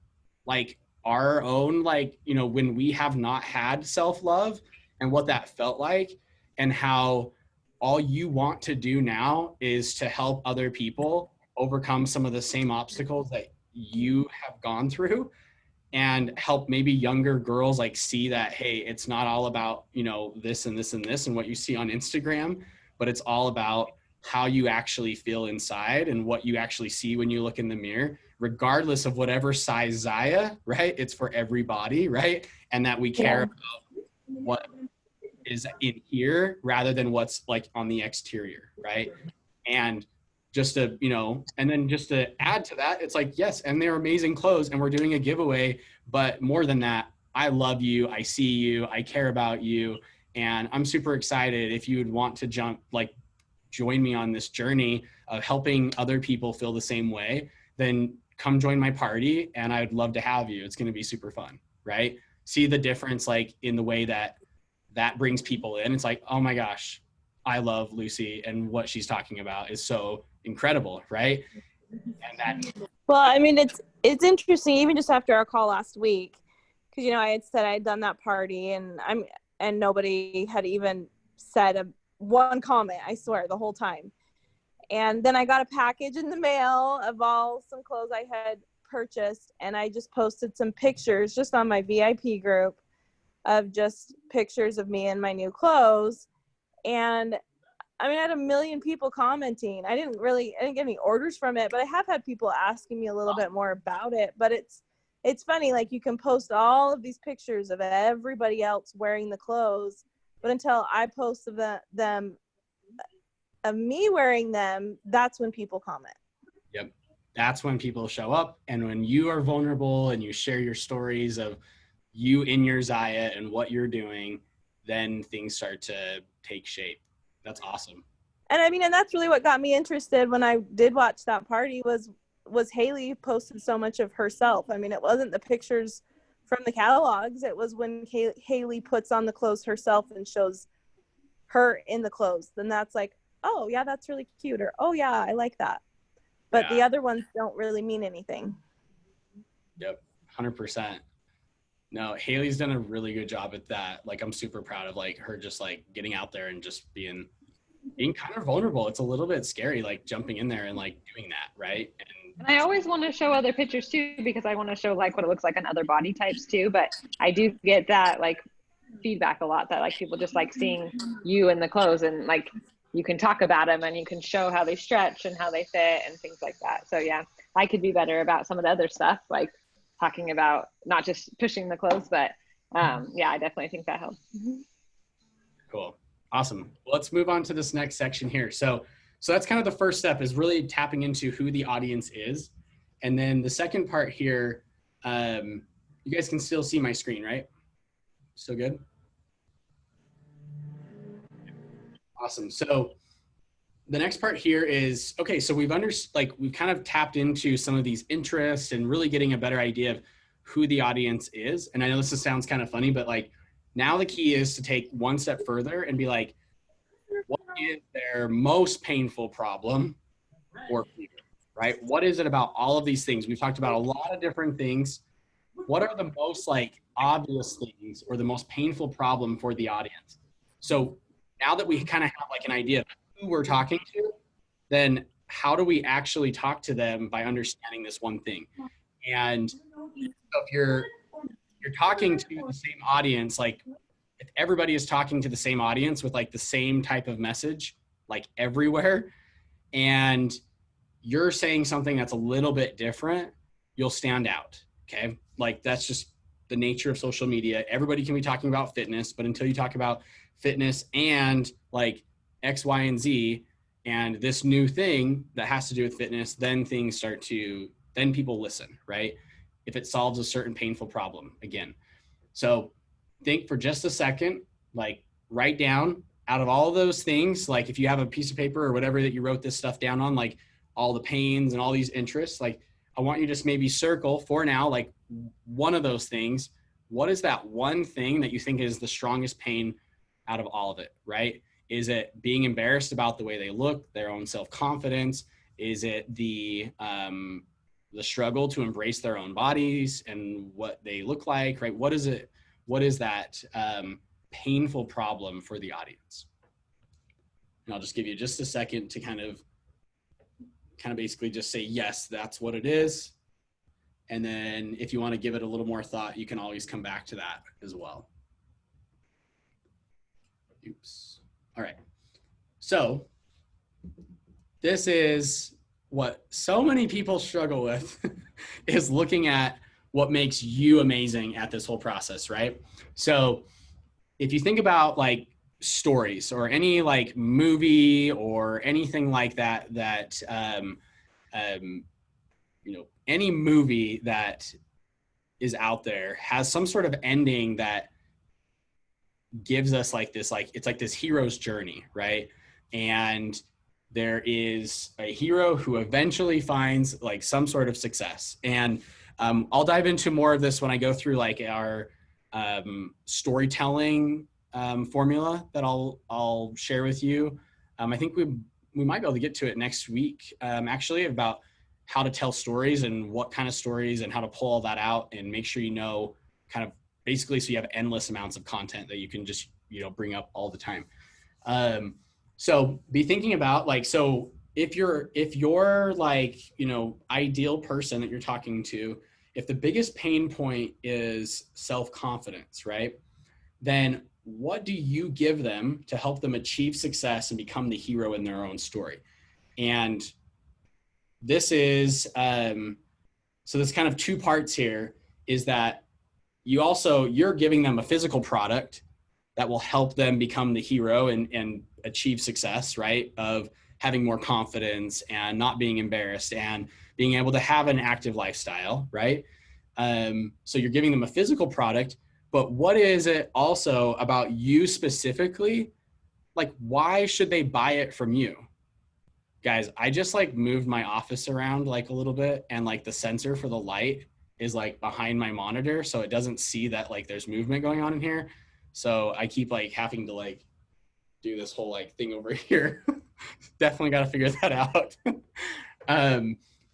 like our own, like, when we have not had self-love and what that felt like, and how all you want to do now is to help other people overcome some of the same obstacles that you have gone through, and help maybe younger girls like see that, hey, it's not all about, this and this and this and what you see on Instagram, but it's all about how you actually feel inside and what you actually see when you look in the mirror, regardless of whatever size Zyia, right? It's for everybody, right? And that we care about what is in here rather than what's like on the exterior, right? And just to, and then just to add to that, it's like, yes, and they're amazing clothes and we're doing a giveaway, but more than that, I love you, I see you, I care about you, and I'm super excited if you would want to join me on this journey of helping other people feel the same way, then come join my party and I'd love to have you. It's going to be super fun, right? See the difference like in the way that brings people in. It's like, oh my gosh, I love Lucy, and what she's talking about is so incredible, right? And that. Well, I mean, it's interesting, even just after our call last week, because I had said I had done that party, and nobody had even said one comment, I swear, the whole time. And then I got a package in the mail of some clothes I had purchased, and I just posted some pictures just on my VIP group of just pictures of me in my new clothes. And I mean, I had 1 million people commenting. I didn't get any orders from it, but I have had people asking me a little bit more about it. But it's funny, like you can post all of these pictures of everybody else wearing the clothes, but until I post them of me wearing them, that's when people comment. Yep. That's when people show up. And when you are vulnerable and you share your stories of you in your Zyia and what you're doing, then things start to take shape. That's awesome. And I mean, and that's really what got me interested when I did watch that party was Haley posted so much of herself. I mean, it wasn't the pictures from the catalogs. It was when Haley puts on the clothes herself and shows her in the clothes. Then that's like, oh yeah, that's really cute. Or, oh yeah, I like that. But the other ones don't really mean anything. Yep. 100%. No, Haley's done a really good job at that. Like, I'm super proud of like her just like getting out there and just being being kind of vulnerable. It's a little bit scary, like jumping in there and like doing that, right? And I always want to show other pictures too, because I want to show like what it looks like on other body types too. But I do get that like feedback a lot, that like people just like seeing you in the clothes, and like you can talk about them and you can show how they stretch and how they fit and things like that. So yeah, I could be better about some of the other stuff, like talking about not just pushing the clothes, but yeah, I definitely think that helps. Cool. Awesome. Well, let's move on to this next section here. So that's kind of the first step, is really tapping into who the audience is. And then the second part here, you guys can still see my screen, right? Still good? Awesome. So the next part here is, okay, so we've kind of tapped into some of these interests and really getting a better idea of who the audience is. And I know this sounds kind of funny, but like now the key is to take one step further and be like, what is their most painful problem or fear, right? What is it about all of these things? We've talked about a lot of different things. What are the most like obvious things or the most painful problem for the audience? So now that we kind of have like an idea of who we're talking to, then how do we actually talk to them by understanding this one thing? And so if you're talking to the same audience, like if everybody is talking to the same audience with like the same type of message, like everywhere, and you're saying something that's a little bit different, you'll stand out. Okay. Like that's just the nature of social media. Everybody can be talking about fitness, but until you talk about fitness and like X, Y, and Z, and this new thing that has to do with fitness, then then people listen, right? If it solves a certain painful problem again. So think for just a second, like write down out of all of those things, like if you have a piece of paper or whatever that you wrote this stuff down on, like all the pains and all these interests, like I want you to just maybe circle for now, like one of those things. What is that one thing that you think is the strongest pain out of all of it, right? Is it being embarrassed about the way they look, their own self-confidence? Is it the struggle to embrace their own bodies and what they look like, right? What is it? What is that painful problem for the audience? And I'll just give you just a second to kind of basically just say, yes, that's what it is. And then if you want to give it a little more thought, you can always come back to that as well. Oops. All right. So this is what so many people struggle with is looking at what makes you amazing at this whole process, right? So if you think about like stories or any like movie or anything like that, any movie that is out there has some sort of ending that gives us like this, like it's like this hero's journey, right? And there is a hero who eventually finds like some sort of success. And I'll dive into more of this when I go through like our storytelling formula that I'll share with you. I think we might be able to get to it next week, actually, about how to tell stories and what kind of stories and how to pull all that out and make sure you know kind of basically so you have endless amounts of content that you can just, bring up all the time. So be thinking about like, so if you're like, ideal person that you're talking to, if the biggest pain point is self-confidence, right? Then what do you give them to help them achieve success and become the hero in their own story? And this is, so there's kind of two parts here, is that you're giving them a physical product that will help them become the hero and achieve success, right? Of having more confidence and not being embarrassed and being able to have an active lifestyle, right? So you're giving them a physical product, but what is it also about you specifically? Like, why should they buy it from you? Guys, I just like moved my office around like a little bit, and like the sensor for the light is like behind my monitor, so it doesn't see that like there's movement going on in here. So I keep like having to like do this whole like thing over here. Definitely got to figure that out.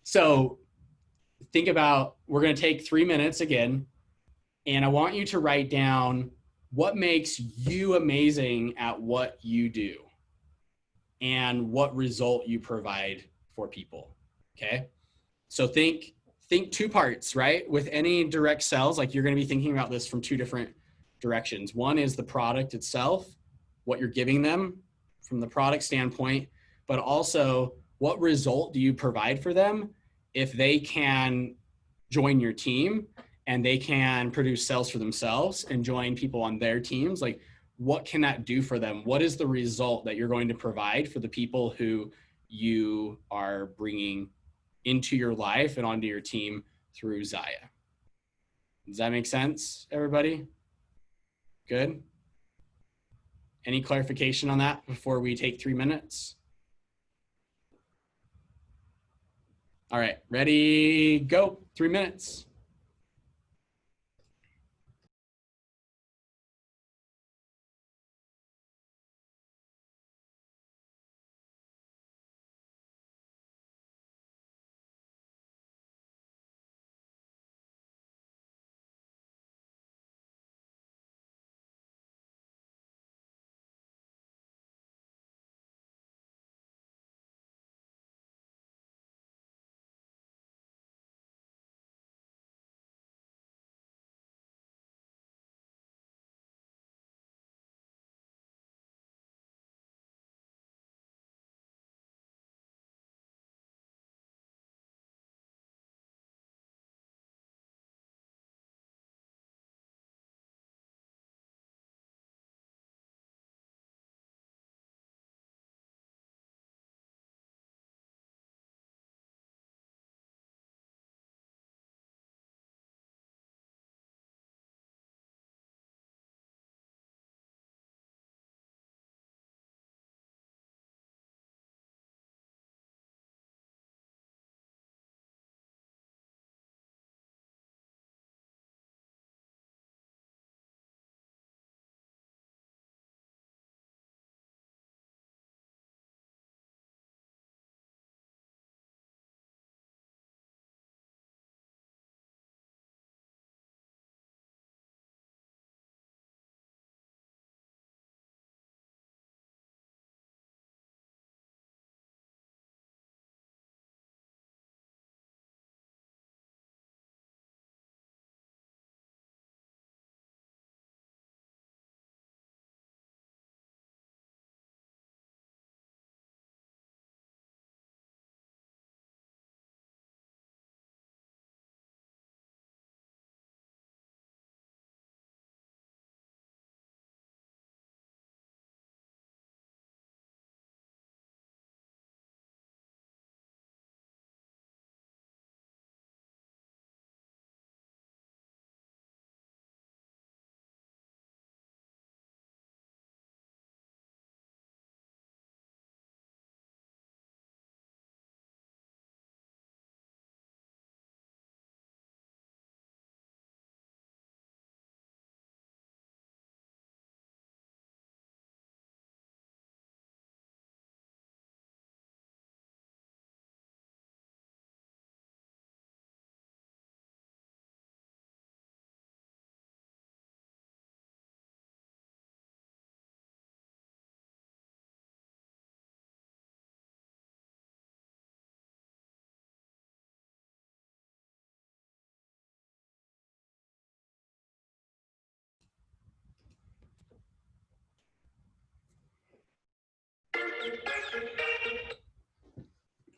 So think about, we're going to take 3 minutes again, and I want you to write down what makes you amazing at what you do. and what result you provide for people. Okay. So think 2 parts, right? With any direct sales, like you're going to be thinking about this from 2 different directions. One is the product itself, what you're giving them from the product standpoint, but also what result do you provide for them if they can join your team and they can produce sales for themselves and join people on their teams. Like, what can that do for them? What is the result that you're going to provide for the people who you are bringing into your life and onto your team through Zyia? Does that make sense, everybody? Good. Any clarification on that before we take 3 minutes? All right, ready, go. 3 minutes.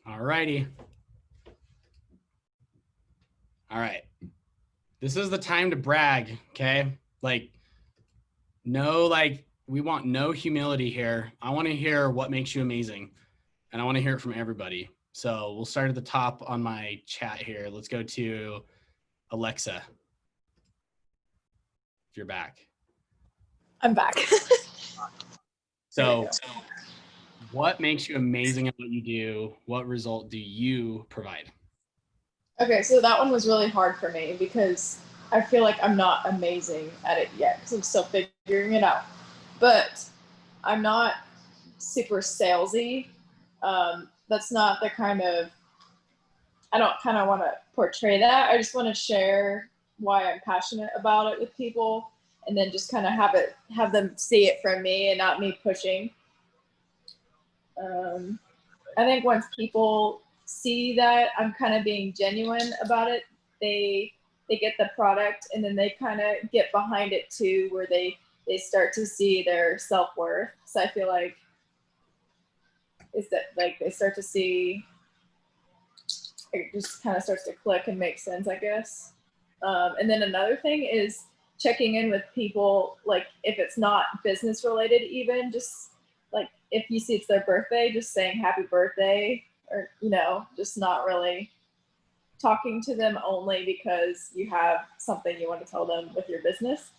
All righty. All right. This is the time to brag, okay? Like, we want no humility here. I want to hear what makes you amazing, and I want to hear it from everybody. So we'll start at the top on my chat here. Let's go to Alexa, if you're back. I'm back. So what makes you amazing at what you do? What result do you provide? Okay, so that one was really hard for me because I feel like I'm not amazing at it yet because I'm still figuring it out. But I'm not super salesy. That's not the kind of, I don't kind of want to portray that. I just want to share why I'm passionate about it with people, and then just kind of have them see it from me and not me pushing. I think once people see that I'm kind of being genuine about it, they get the product, and then they kind of get behind it too, where they start to see their self-worth. So I feel like is that like they start to see, it just kind of starts to click and make sense, I guess. And then another thing is checking in with people, like if it's not business related, even just like if you see it's their birthday, just saying happy birthday, or just not really talking to them only because you have something you want to tell them with your business.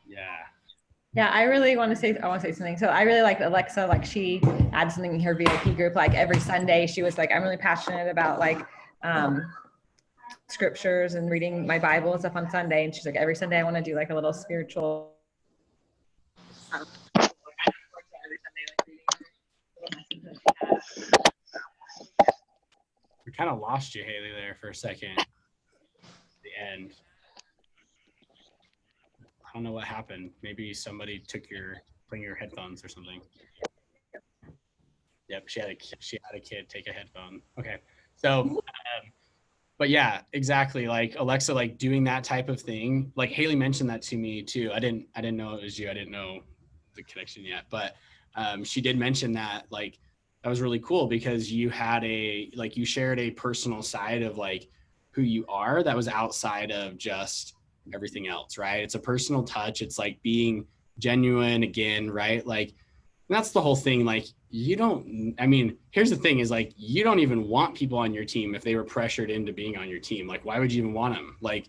Yeah, I want to say something. So I really like Alexa, like she adds something in her VIP group, like every Sunday she was like, I'm really passionate about like scriptures and reading my Bible and stuff on Sunday. And she's like, every Sunday I want to do like a little spiritual. We kind of lost you, Haley, there for a second. The end. I don't know what happened. Maybe somebody took playing your headphones or something. Yep, she had a kid take a headphone. Okay, so, but yeah, exactly. Like Alexa, like doing that type of thing. Like Haley mentioned that to me too. I didn't know it was you. I didn't know the connection yet, but she did mention that. Like that was really cool because you had you shared a personal side of like who you are that was outside of just everything else, right? It's a personal touch. It's like being genuine again, right? Like that's the whole thing. Like here's the thing is like, you don't even want people on your team if they were pressured into being on your team. Like, why would you even want them? Like,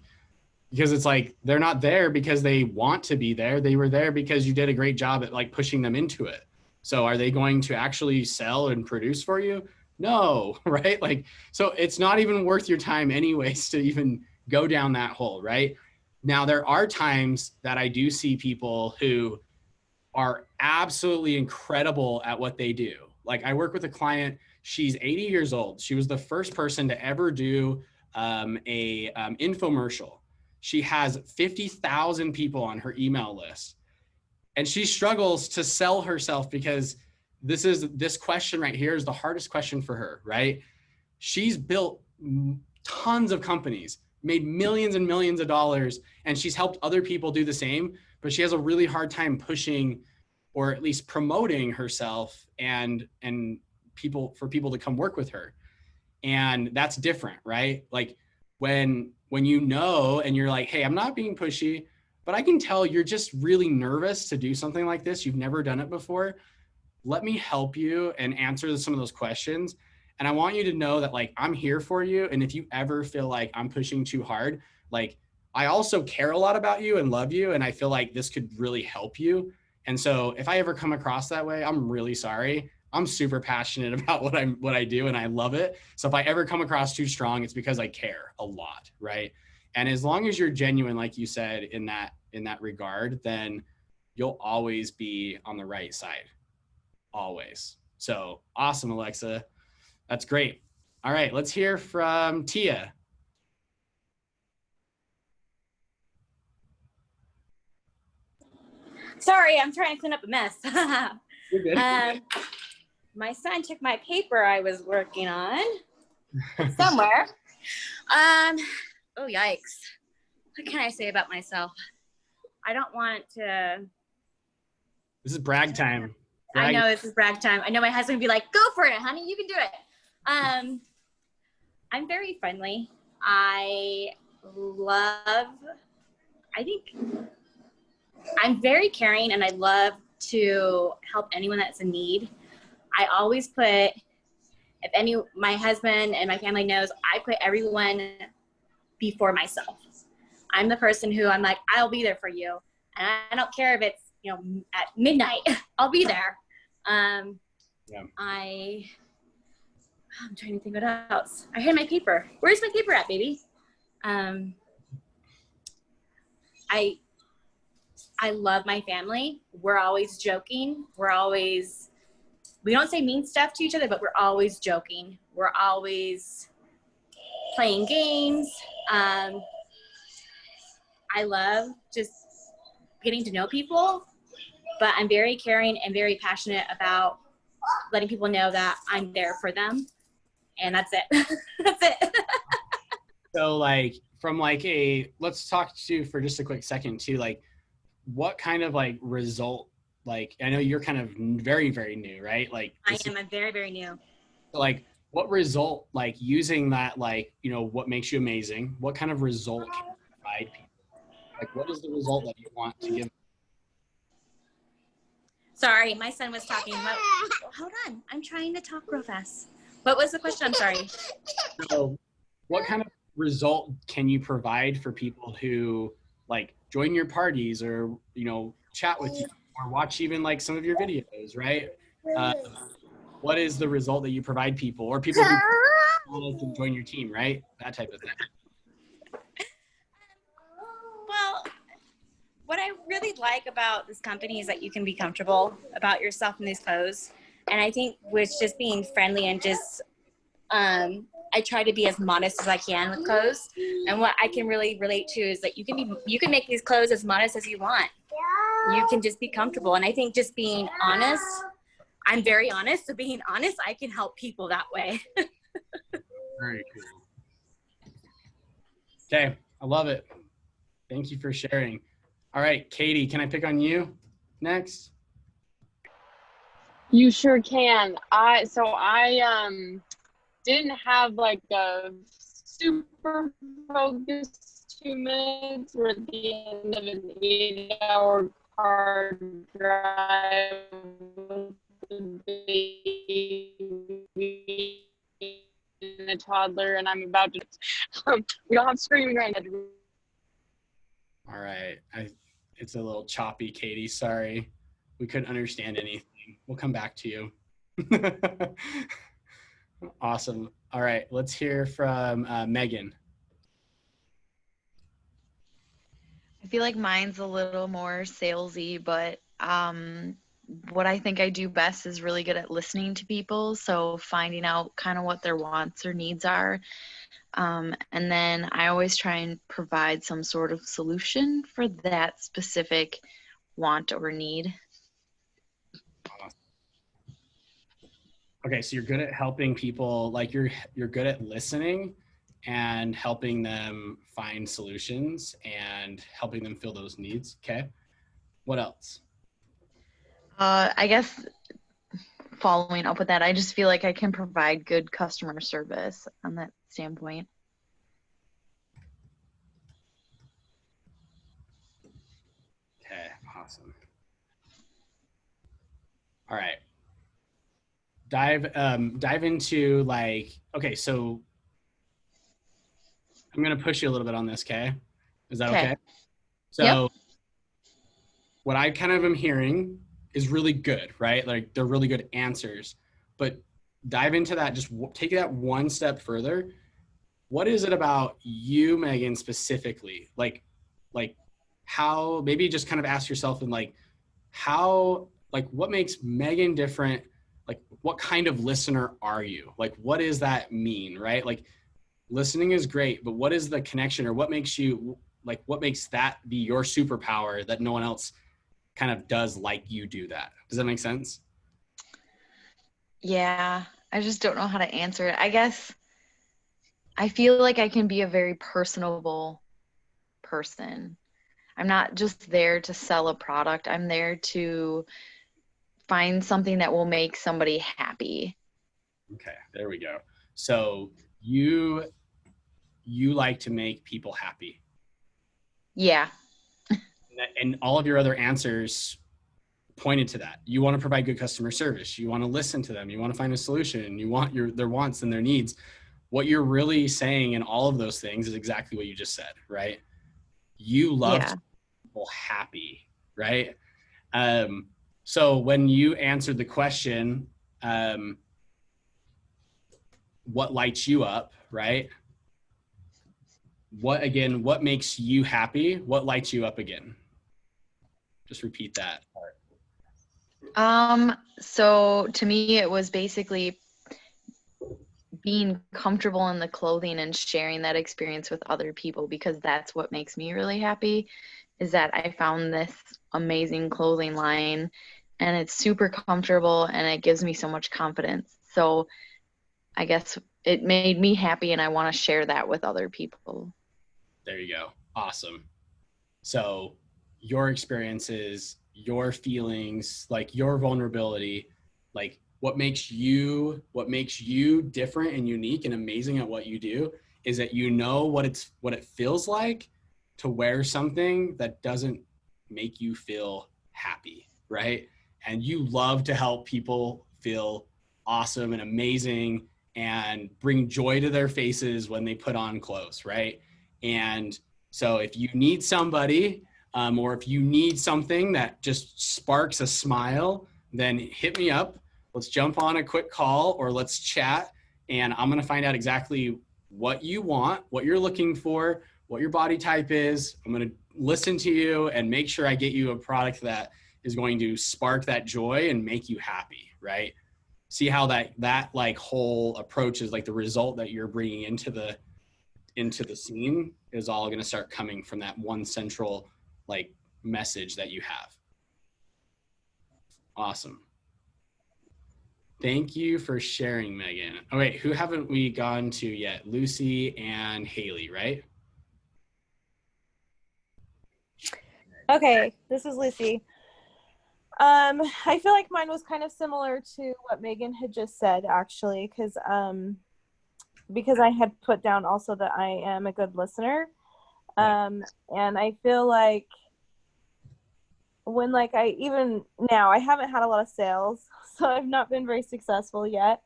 because it's like, they're not there because they want to be there. They were there because you did a great job at like pushing them into it. So are they going to actually sell and produce for you? No, right? Like, so it's not even worth your time anyways to even go down that hole, right? Now, there are times that I do see people who are absolutely incredible at what they do. Like I work with a client, she's 80 years old. She was the first person to ever do a infomercial. She has 50,000 people on her email list. And she struggles to sell herself because this question right here is the hardest question for her, right? She's built tons of companies, made millions and millions of dollars, and she's helped other people do the same, but she has a really hard time pushing or at least promoting herself and people to come work with her. And that's different, right? Like when and you're like, hey, I'm not being pushy, but I can tell you're just really nervous to do something like this. You've never done it before. Let me help you and answer some of those questions. And I want you to know that like, I'm here for you. And if you ever feel like I'm pushing too hard, like I also care a lot about you and love you. And I feel like this could really help you. And so if I ever come across that way, I'm really sorry. I'm super passionate about what I do and I love it. So if I ever come across too strong, it's because I care a lot, right? And as long as you're genuine, like you said, in that regard, then you'll always be on the right side. Always. So awesome, Alexa. That's great. All right, let's hear from Tia. Sorry, I'm trying to clean up a mess. You're good. My son took my paper I was working on somewhere. Oh, yikes. What can I say about myself? I don't want to. This is brag time. I know this is brag time. I know my husband would be like, go for it, honey. You can do it. I'm very friendly. I'm very caring and I love to help anyone that's in need. I always put, my husband and my family knows, I put everyone before myself. I'm the person who I'm like, I'll be there for you. And I don't care if it's, at midnight, I'll be there. I'm trying to think what else. I had my paper. Where's my paper at, baby? I love my family. We're always joking. We don't say mean stuff to each other, but we're always joking. We're always playing games. I love just getting to know people, but I'm very caring and very passionate about letting people know that I'm there for them. And that's it. That's it. So like from like let's talk to for just a quick second too, like what kind of like result, like I know you're kind of very, very new, right? Like I'm very, very new. Like what result, like using that, like, you know, what makes you amazing, what kind of result can you provide people? Like what is the result that you want to give? Sorry, my son was talking. Hold on, I'm trying to talk real fast. What was the question? I'm sorry. So what kind of result can you provide for people who like join your parties or, you know, chat with you or watch even like some of your videos, right? What is the result that you provide people or people who can join your team, right? That type of thing. Well, what I really like about this company is that you can be comfortable about yourself in these clothes. And I think with just being friendly and just, I try to be as modest as I can with clothes. And what I can really relate to is that you can make these clothes as modest as you want. You can just be comfortable. And I think just being honest, I'm very honest. So being honest, I can help people that way. Very cool. Okay, I love it. Thank you for sharing. All right, Katie, can I pick on you next? You sure can. I didn't have like a super focused 2 minutes. We're at the end of an 8-hour car drive with the baby and a toddler, and I'm about to. We don't have screaming right now. All right, it's a little choppy, Katie. Sorry, we couldn't understand anything. We'll come back to you. Awesome. All right, let's hear from Megan. I feel like mine's a little more salesy, but what I think I do best is really good at listening to people. So finding out kind of what their wants or needs are. And then I always try and provide some sort of solution for that specific want or need. Okay, so you're good at helping people, like you're good at listening and helping them find solutions and helping them fill those needs. Okay. What else? I guess following up with that, I just feel like I can provide good customer service on that standpoint. Okay, awesome. All right. Dive into like, okay, so I'm gonna push you a little bit on this, okay? Is that okay? So yep. What I kind of am hearing is really good, right? Like they're really good answers, but dive into that, just take that one step further. What is it about you, Megan, specifically? Like how, maybe just kind of ask yourself and like, how, like what makes Megan different? Like what kind of listener are you? Like, what does that mean, right? Like listening is great, but what is the connection or what makes you, like, what makes that be your superpower that no one else kind of does like you do that? Does that make sense? Yeah, I just don't know how to answer it. I guess I feel like I can be a very personable person. I'm not just there to sell a product. I'm there to find something that will make somebody happy. Okay, there we go. So you like to make people happy. Yeah. And all of your other answers pointed to that. You want to provide good customer service. You want to listen to them. You want to find a solution. You want their wants and their needs. What you're really saying in all of those things is exactly what you just said, right? You love to make people happy, right? So when you answered the question, what lights you up, right? What makes you happy? What lights you up again? Just repeat that part. So to me, it was basically being comfortable in the clothing and sharing that experience with other people, because that's what makes me really happy, is that I found this amazing clothing line and it's super comfortable and it gives me so much confidence. So I guess it made me happy and I want to share that with other people. There you go. Awesome. So your experiences, your feelings, like your vulnerability, like what makes you different and unique and amazing at what you do is that you know what it feels like to wear something that doesn't make you feel happy, right? And you love to help people feel awesome and amazing and bring joy to their faces when they put on clothes, right? And so if you need somebody or if you need something that just sparks a smile, then hit me up. Let's jump on a quick call or let's chat. And I'm going to find out exactly what you want, what you're looking for, what your body type is. I'm going to listen to you and make sure I get you a product that is going to spark that joy and make you happy, right? See how that like whole approach is like the result that you're bringing into the scene is all going to start coming from that one central like message that you have. Awesome. Thank you for sharing, Megan. Oh wait, who haven't we gone to yet? Lucy and Haley, right? Okay, this is Lucy. I feel like mine was kind of similar to what Megan had just said, actually, because I had put down also that I am a good listener. And I feel like when even now, I haven't had a lot of sales, so I've not been very successful yet.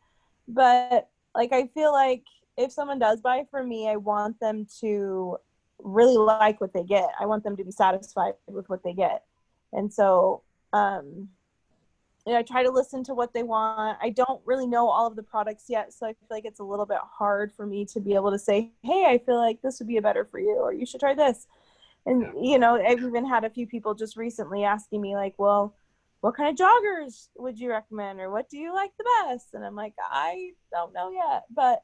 But like, I feel like if someone does buy from me, I want them to really like what they get. I want them to be satisfied with what they get. And so, I try to listen to what they want. I don't really know all of the products yet, so I feel like it's a little bit hard for me to be able to say, hey, I feel like this would be better for you, or you should try this. And, I've even had a few people just recently asking me like, well, what kind of joggers would you recommend? Or what do you like the best? And I'm like, I don't know yet. But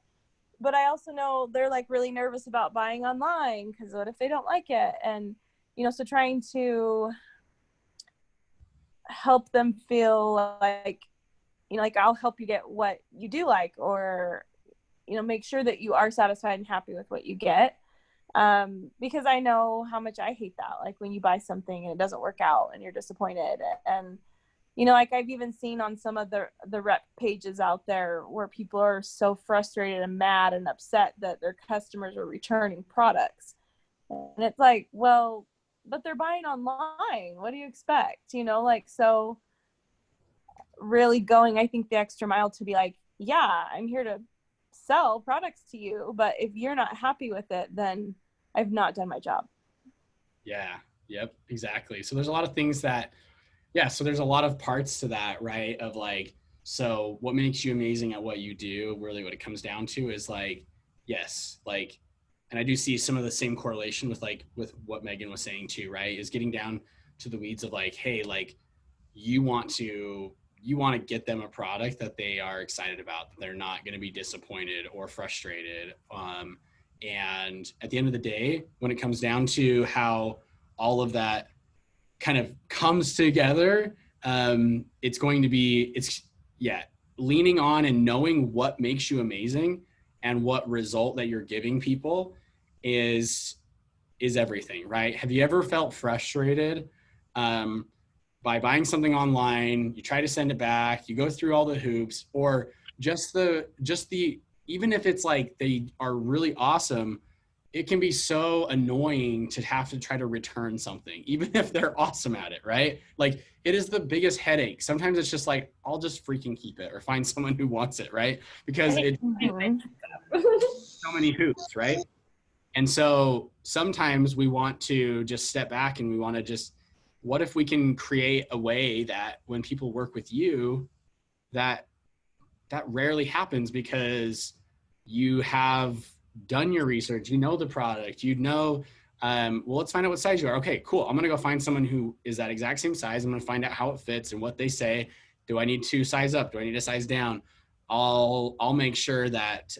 I also know they're like really nervous about buying online because what if they don't like it? And, so trying to help them feel like, like I'll help you get what you do like, or, make sure that you are satisfied and happy with what you get. Because I know how much I hate that. Like when you buy something and it doesn't work out and you're disappointed. And, like I've even seen on some of the rep pages out there where people are so frustrated and mad and upset that their customers are returning products. And it's like, well, but they're buying online. What do you expect? So really going, I think, the extra mile to be like, yeah, I'm here to sell products to you, but if you're not happy with it, then I've not done my job. Yeah. Yep. Exactly. So there's a lot of things that, so there's a lot of parts to that, right? Of like, so what makes you amazing at what you do, really what it comes down to is like, yes, like, and I do see some of the same correlation with what Megan was saying too, right? Is getting down to the weeds of like, hey, like you want to get them a product that they are excited about, that they're not going to be disappointed or frustrated. And at the end of the day, when it comes down to how all of that kind of comes together, it's going to be, leaning on and knowing what makes you amazing and what result that you're giving people is everything, right? Have you ever felt frustrated by buying something online? You try to send it back, you go through all the hoops, or just the even if it's like they are really awesome, it can be so annoying to have to try to return something, even if they're awesome at it, right? Like it is the biggest headache. Sometimes it's just like, I'll just freaking keep it or find someone who wants it, right? Because it's so many hoops, right? And so sometimes we want to just step back and we want to just, what if we can create a way that when people work with you, that rarely happens because you have done your research, you know the product, well, let's find out what size you are. Okay, cool. I'm going to go find someone who is that exact same size. I'm going to find out how it fits and what they say. Do I need to size up? Do I need to size down? I'll make sure that,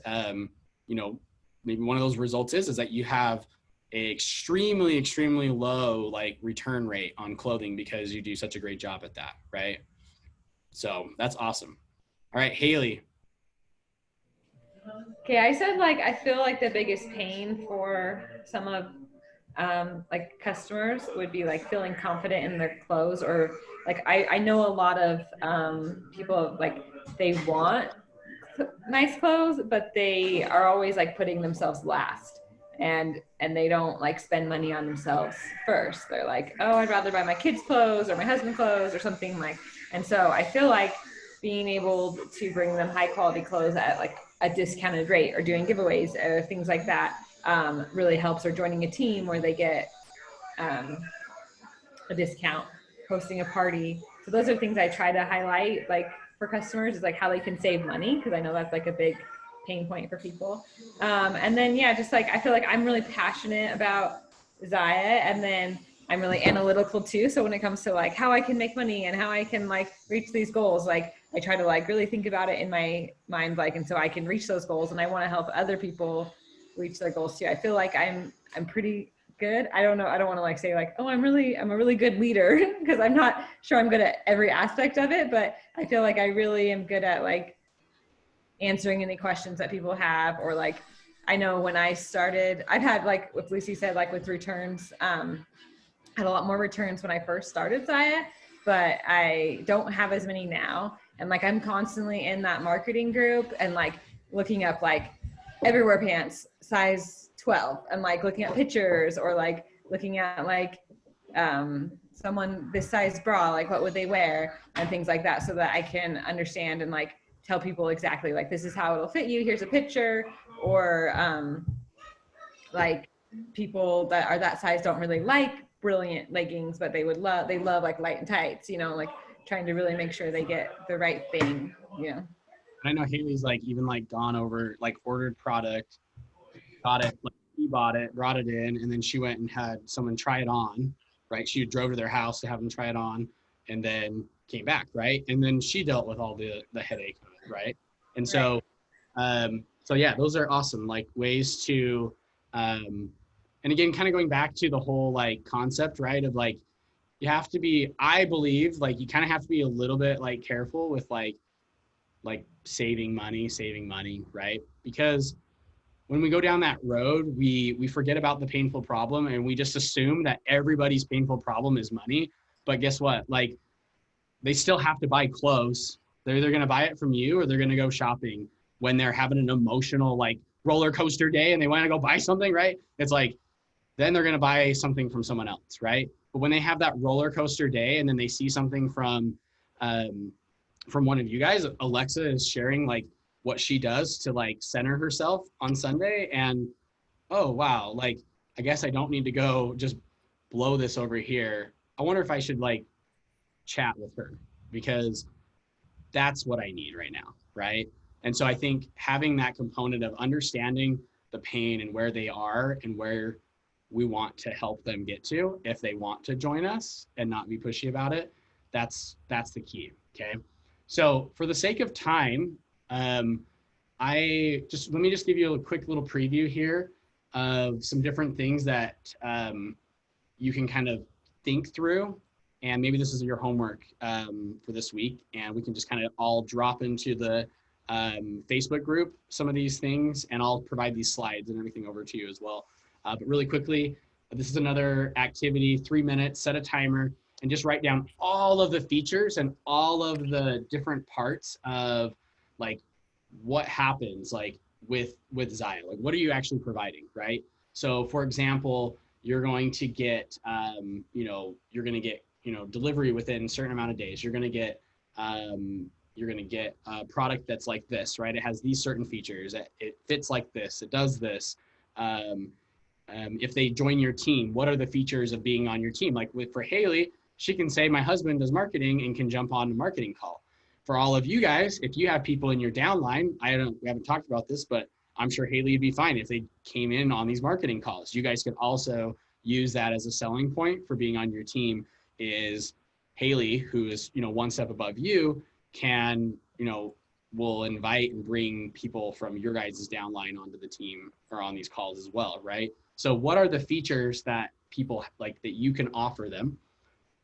maybe one of those results is that you have an extremely, extremely low like return rate on clothing because you do such a great job at that, right? So that's awesome. All right, Haley. Okay, I said like I feel like the biggest pain for some of like customers would be like feeling confident in their clothes, or like I know a lot of people like they want nice clothes, but they are always like putting themselves last, and they don't like spend money on themselves first. They're like, oh, I'd rather buy my kids' clothes or my husband's clothes or something like. And so I feel like being able to bring them high quality clothes at like a discounted rate, or doing giveaways or things like that, really helps, or joining a team where they get a discount, hosting a party. So those are things I try to highlight like for customers, is like how they can save money, because I know that's like a big pain point for people. And then yeah, just like I feel like I'm really passionate about Zyia, and then I'm really analytical too. So when it comes to like how I can make money and how I can like reach these goals, like I try to like really think about it in my mind, like, and so I can reach those goals, and I want to help other people reach their goals too. I feel like I'm pretty good. I don't know. I don't want to like say like, oh, I'm a really good leader, because I'm not sure I'm good at every aspect of it, but I feel like I really am good at like answering any questions that people have, or like, I know when I started, I've had like what Lucy said, like with returns, had a lot more returns when I first started Zyia, but I don't have as many now. And like, I'm constantly in that marketing group and like looking up like everywhere pants size 12, and like looking at pictures, or like looking at like someone this size bra, like what would they wear, and things like that, so that I can understand and like tell people exactly like, this is how it'll fit you, here's a picture. Or like people that are that size don't really like brilliant leggings, but they love like light and tights, you know, like trying to really make sure they get the right thing, you know. I know Haley's like even like gone over, like ordered product, got it, like she bought it, brought it in, and then she went and had someone try it on, right? She drove to their house to have them try it on, and then came back, right? And then she dealt with all the headache of it, right? And so, so yeah, those are awesome, like ways to, and again, kind of going back to the whole like concept, right? Of like, you have to be, I believe, like you kind of have to be a little bit like careful with like saving money, right? Because when we go down that road, we forget about the painful problem, and we just assume that everybody's painful problem is money. But guess what? Like, they still have to buy clothes. They're either going to buy it from you, or they're going to go shopping when they're having an emotional like roller coaster day and they want to go buy something, right? It's like, then they're going to buy something from someone else, right? But when they have that roller coaster day and then they see something from one of you guys, Alexa is sharing like what she does to like center herself on Sunday, and oh wow, like I guess I don't need to go just blow this over here. I wonder if I should like chat with her, because that's what I need right now, right? And so I think having that component of understanding the pain and where they are and where we want to help them get to, if they want to join us and not be pushy about it, that's the key. Okay. So for the sake of time, let me just give you a quick little preview here of some different things that you can kind of think through. And maybe this is your homework for this week, and we can just kind of all drop into the Facebook group some of these things, and I'll provide these slides and everything over to you as well. But really quickly, this is another activity, 3 minutes, set a timer, and just write down all of the features and all of the different parts of like what happens like with Zyia. Like, what are you actually providing, right? So for example, you're going to get, delivery within a certain amount of days. You're going to get a product that's like this, right? It has these certain features. It fits like this. It does this. If they join your team, what are the features of being on your team? Like for Haley, she can say, my husband does marketing and can jump on a marketing call. For all of you guys, if you have people in your downline, we haven't talked about this, but I'm sure Haley would be fine if they came in on these marketing calls. You guys could also use that as a selling point for being on your team. Is Haley, who is, one step above you, can, will invite and bring people from your guys' downline onto the team or on these calls as well, right? So what are the features that people like that you can offer them?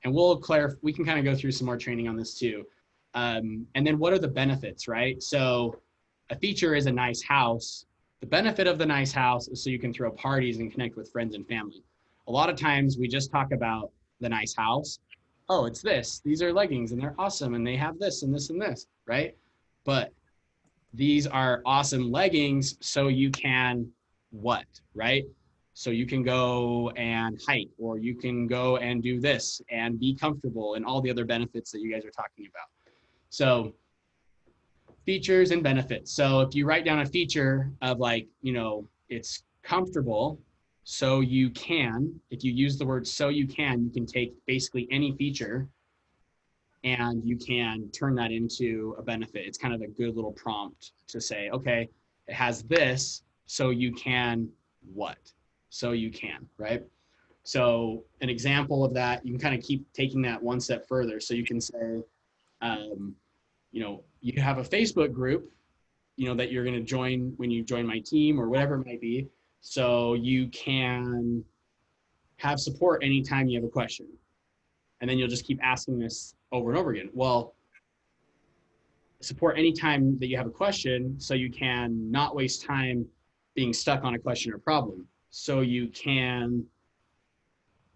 And we can kind of go through some more training on this too. And then what are the benefits, right? So a feature is a nice house. The benefit of the nice house is so you can throw parties and connect with friends and family. A lot of times we just talk about the nice house. Oh, it's this. These are leggings and they're awesome and they have this and this and this, right? But these are awesome leggings so you can what, right? So you can go and hike, or you can go and do this and be comfortable, and all the other benefits that you guys are talking about. So features and benefits. So if you write down a feature of like, you know, it's comfortable, so you can, if you use the word so you can take basically any feature and you can turn that into a benefit. It's kind of a good little prompt to say, okay, it has this, so you can what? So you can, right? So an example of that, you can kind of keep taking that one step further. So you can say, you know, you have a Facebook group, you know, that you're going to join when you join my team or whatever it might be. So you can have support anytime you have a question. And then you'll just keep asking this over and over again. Well, support anytime that you have a question so you can not waste time being stuck on a question or problem. So you can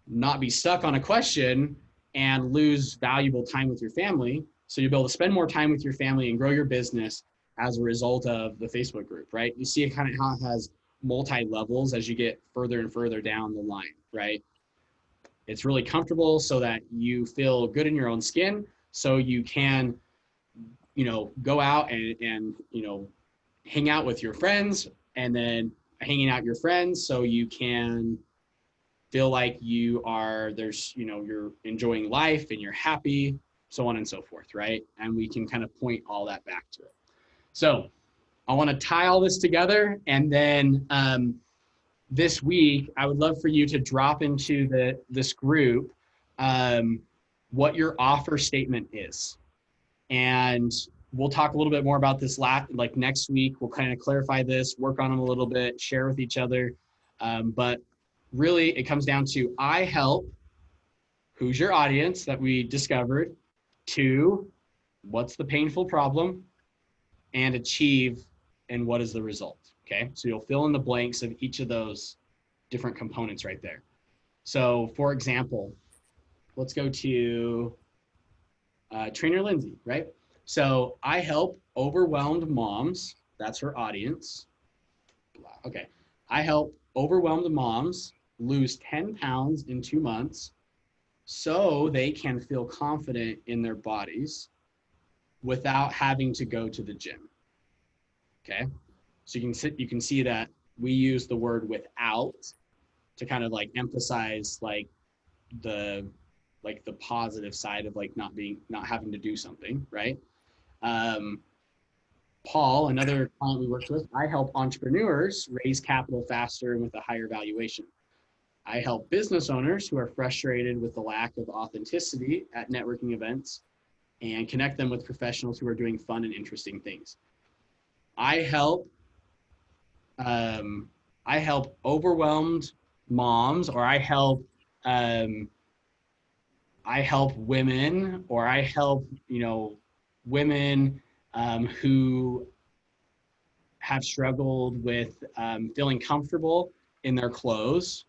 not be stuck on a question and lose valuable time with your family. So you'll be able to spend more time with your family and grow your business as a result of the Facebook group, right? You see it kind of how it has multi-levels as you get further and further down the line, right? It's really comfortable so that you feel good in your own skin, so you can, you know, go out and you know, hang out with your friends, and then hanging out your friends so you can feel like you are, there's, you know, you're enjoying life and you're happy, so on and so forth, right? And we can kind of point all that back to it. So I want to tie all this together, and then this week, I would love for you to drop into this group what your offer statement is. And we'll talk a little bit more about this like next week. We'll kind of clarify this, work on them a little bit, share with each other. But really, it comes down to I help, who's your audience that we discovered, 2, what's the painful problem, and achieve, and what is the result. Okay, so you'll fill in the blanks of each of those different components right there. So for example, let's go to Trainer Lindsay, right? So I help overwhelmed moms, that's her audience. Okay, I help overwhelmed moms lose 10 pounds in 2 months so they can feel confident in their bodies without having to go to the gym. Okay. So you can see that we use the word without to kind of like emphasize like the positive side of like not having to do something, right? Paul, another client we worked with, I help entrepreneurs raise capital faster and with a higher valuation. I help business owners who are frustrated with the lack of authenticity at networking events and connect them with professionals who are doing fun and interesting things. I help overwhelmed moms, or I help women, or I help, you know, women who have struggled with feeling comfortable in their clothes,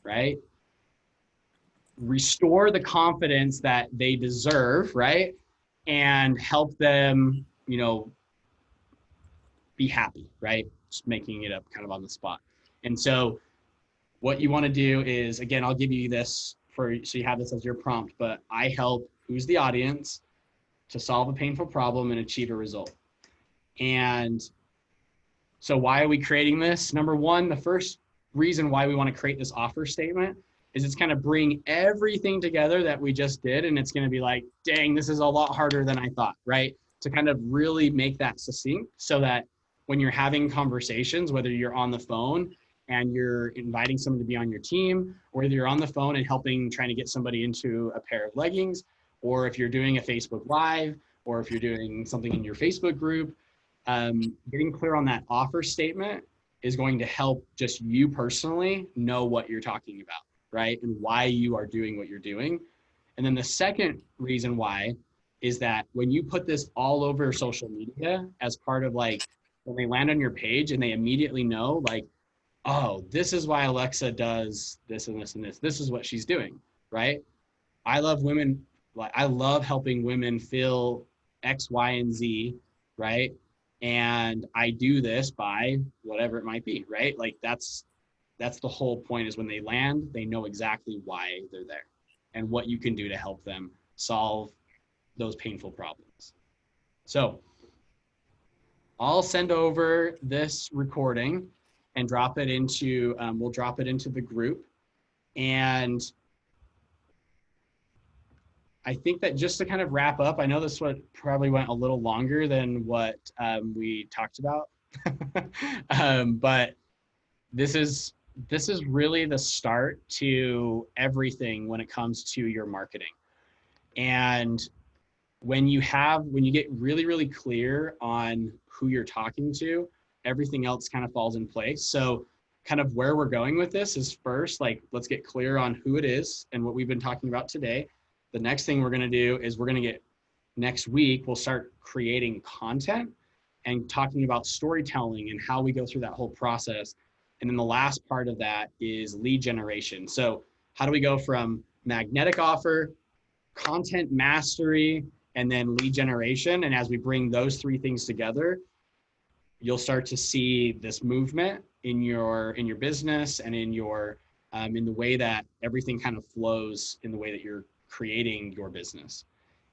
right? Restore the confidence that they deserve, right? And help them, you know, be happy, right? Just making it up kind of on the spot. And so what you want to do is, again, I'll give you this so you have this as your prompt, but I help, who's the audience, to solve a painful problem and achieve a result. And so why are we creating this? Number one, the first reason why we want to create this offer statement is it's kind of bring everything together that we just did, and it's going to be like, dang, this is a lot harder than I thought, right? To kind of really make that succinct so that when you're having conversations, whether you're on the phone and you're inviting someone to be on your team, or whether you're on the phone and trying to get somebody into a pair of leggings, or if you're doing a Facebook Live, or if you're doing something in your Facebook group, getting clear on that offer statement is going to help just you personally know what you're talking about, right? And why you are doing what you're doing. And then the second reason why is that when you put this all over social media as part of like, when they land on your page and they immediately know like, oh, this is why Alexa does this and this and this. This is what she's doing, right? I love women, like I love helping women feel X, Y, and Z, right? And I do this by whatever it might be, right? Like that's the whole point, is when they land, they know exactly why they're there and what you can do to help them solve those painful problems. So I'll send over this recording and drop it into, we'll drop it into the group. And I think that just to kind of wrap up, I know this one probably went a little longer than what we talked about, but this is really the start to everything when it comes to your marketing. And when you get really, really clear on who you're talking to, everything else kind of falls in place. So kind of where we're going with this is, first, like, let's get clear on who it is and what we've been talking about today. The next thing we're going to do is next week, we'll start creating content and talking about storytelling and how we go through that whole process. And then the last part of that is lead generation. So how do we go from magnetic offer, content mastery, and then lead generation? And as we bring those three things together, you'll start to see this movement in your business and in your in the way that everything kind of flows in the way that you're creating your business.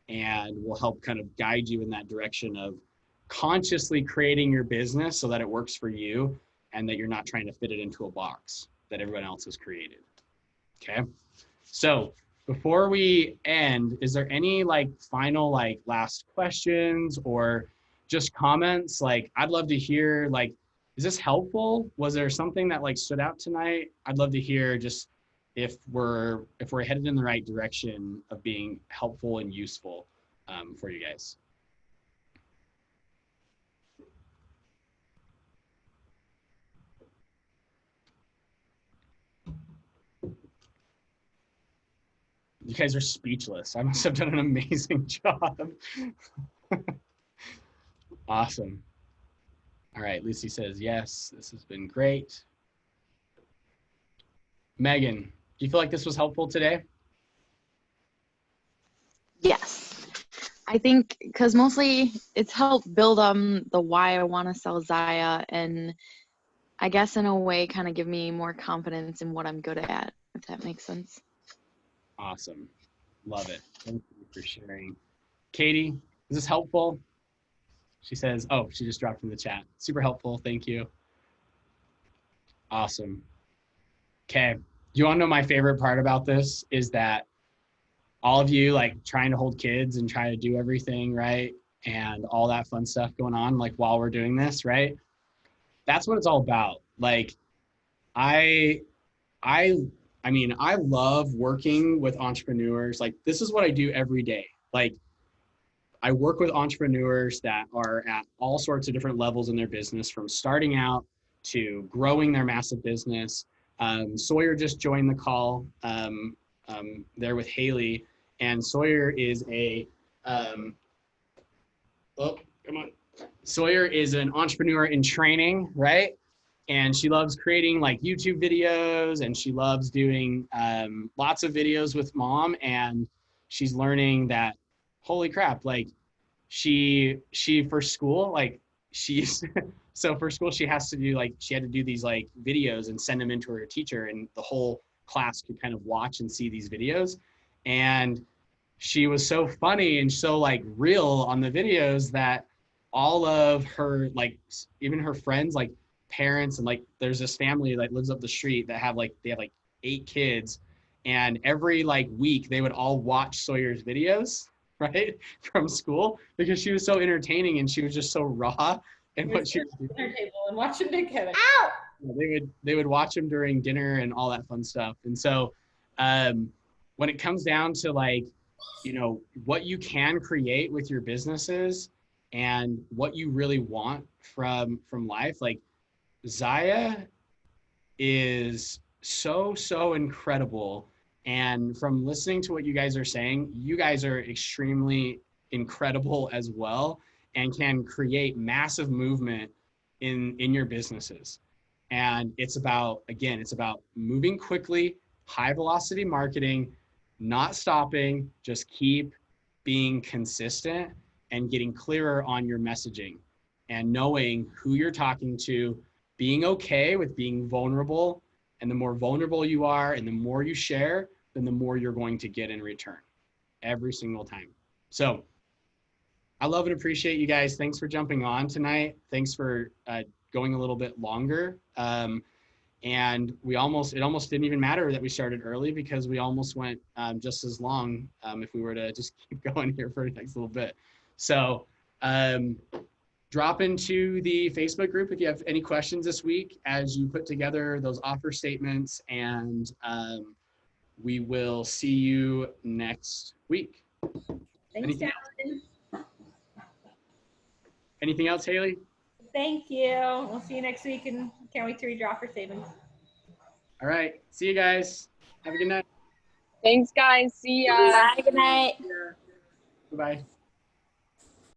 And will help kind of guide you in that direction of consciously creating your business so that it works for you and that you're not trying to fit it into a box that everyone else has created. Okay. So before we end, is there any like final, like last questions or just comments? Like, I'd love to hear, like, is this helpful? Was there something that like stood out tonight? I'd love to hear just if we're headed in the right direction of being helpful and useful for you guys. You guys are speechless. I must have done an amazing job. Awesome. All right, Lucy says, yes, this has been great. Megan, do you feel like this was helpful today? Yes. I think because mostly it's helped build the why I want to sell Zyia, and I guess in a way kind of give me more confidence in what I'm good at, if that makes sense. Awesome. Love it. Thank you for sharing. Katie, is this helpful? She says, oh, she just dropped in the chat. Super helpful. Thank you. Awesome. Okay. Do you want to know my favorite part about this is that all of you like trying to hold kids and try to do everything, right? And all that fun stuff going on like while we're doing this, right? That's what it's all about. Like I mean, I love working with entrepreneurs. Like this is what I do every day. Like I work with entrepreneurs that are at all sorts of different levels in their business, from starting out to growing their massive business. Sawyer just joined the call there with Haley, and Sawyer is Sawyer is an entrepreneur in training, right? And she loves creating like YouTube videos, and she loves doing lots of videos with mom. And she's learning that, holy crap, like she for school, like she's, so for school, she had to do these like videos and send them into her teacher, and the whole class could kind of watch and see these videos. And she was so funny and so like real on the videos that all of her, like even her friends, like parents, and like there's this family that lives up the street that have like 8 kids, and every like week they would all watch Sawyer's videos, right, from school, because she was so entertaining and she was just so raw. And what she was doing, dinner table and watching Big Kevin. Ow! They would watch them during dinner and all that fun stuff. And so when it comes down to like, you know, what you can create with your businesses and what you really want from life, like Zyia is so incredible. And from listening to what you guys are saying, you guys are extremely incredible as well and can create massive movement in your businesses. And it's about, again, it's about moving quickly, high velocity marketing, not stopping, just keep being consistent and getting clearer on your messaging and knowing who you're talking to, being okay with being vulnerable. And the more vulnerable you are and the more you share, then the more you're going to get in return every single time. So I love and appreciate you guys. Thanks for jumping on tonight. Thanks for going a little bit longer. And it almost didn't even matter that we started early because we almost went just as long if we were to just keep going here for the next little bit. So drop into the Facebook group if you have any questions this week as you put together those offer statements, and we will see you next week. Thanks, Anything else, Haley? Thank you. We'll see you next week, and can't wait to read your offer statements. All right. See you guys. Have a good night. Thanks, guys. See ya. Bye. Good night. Bye-bye.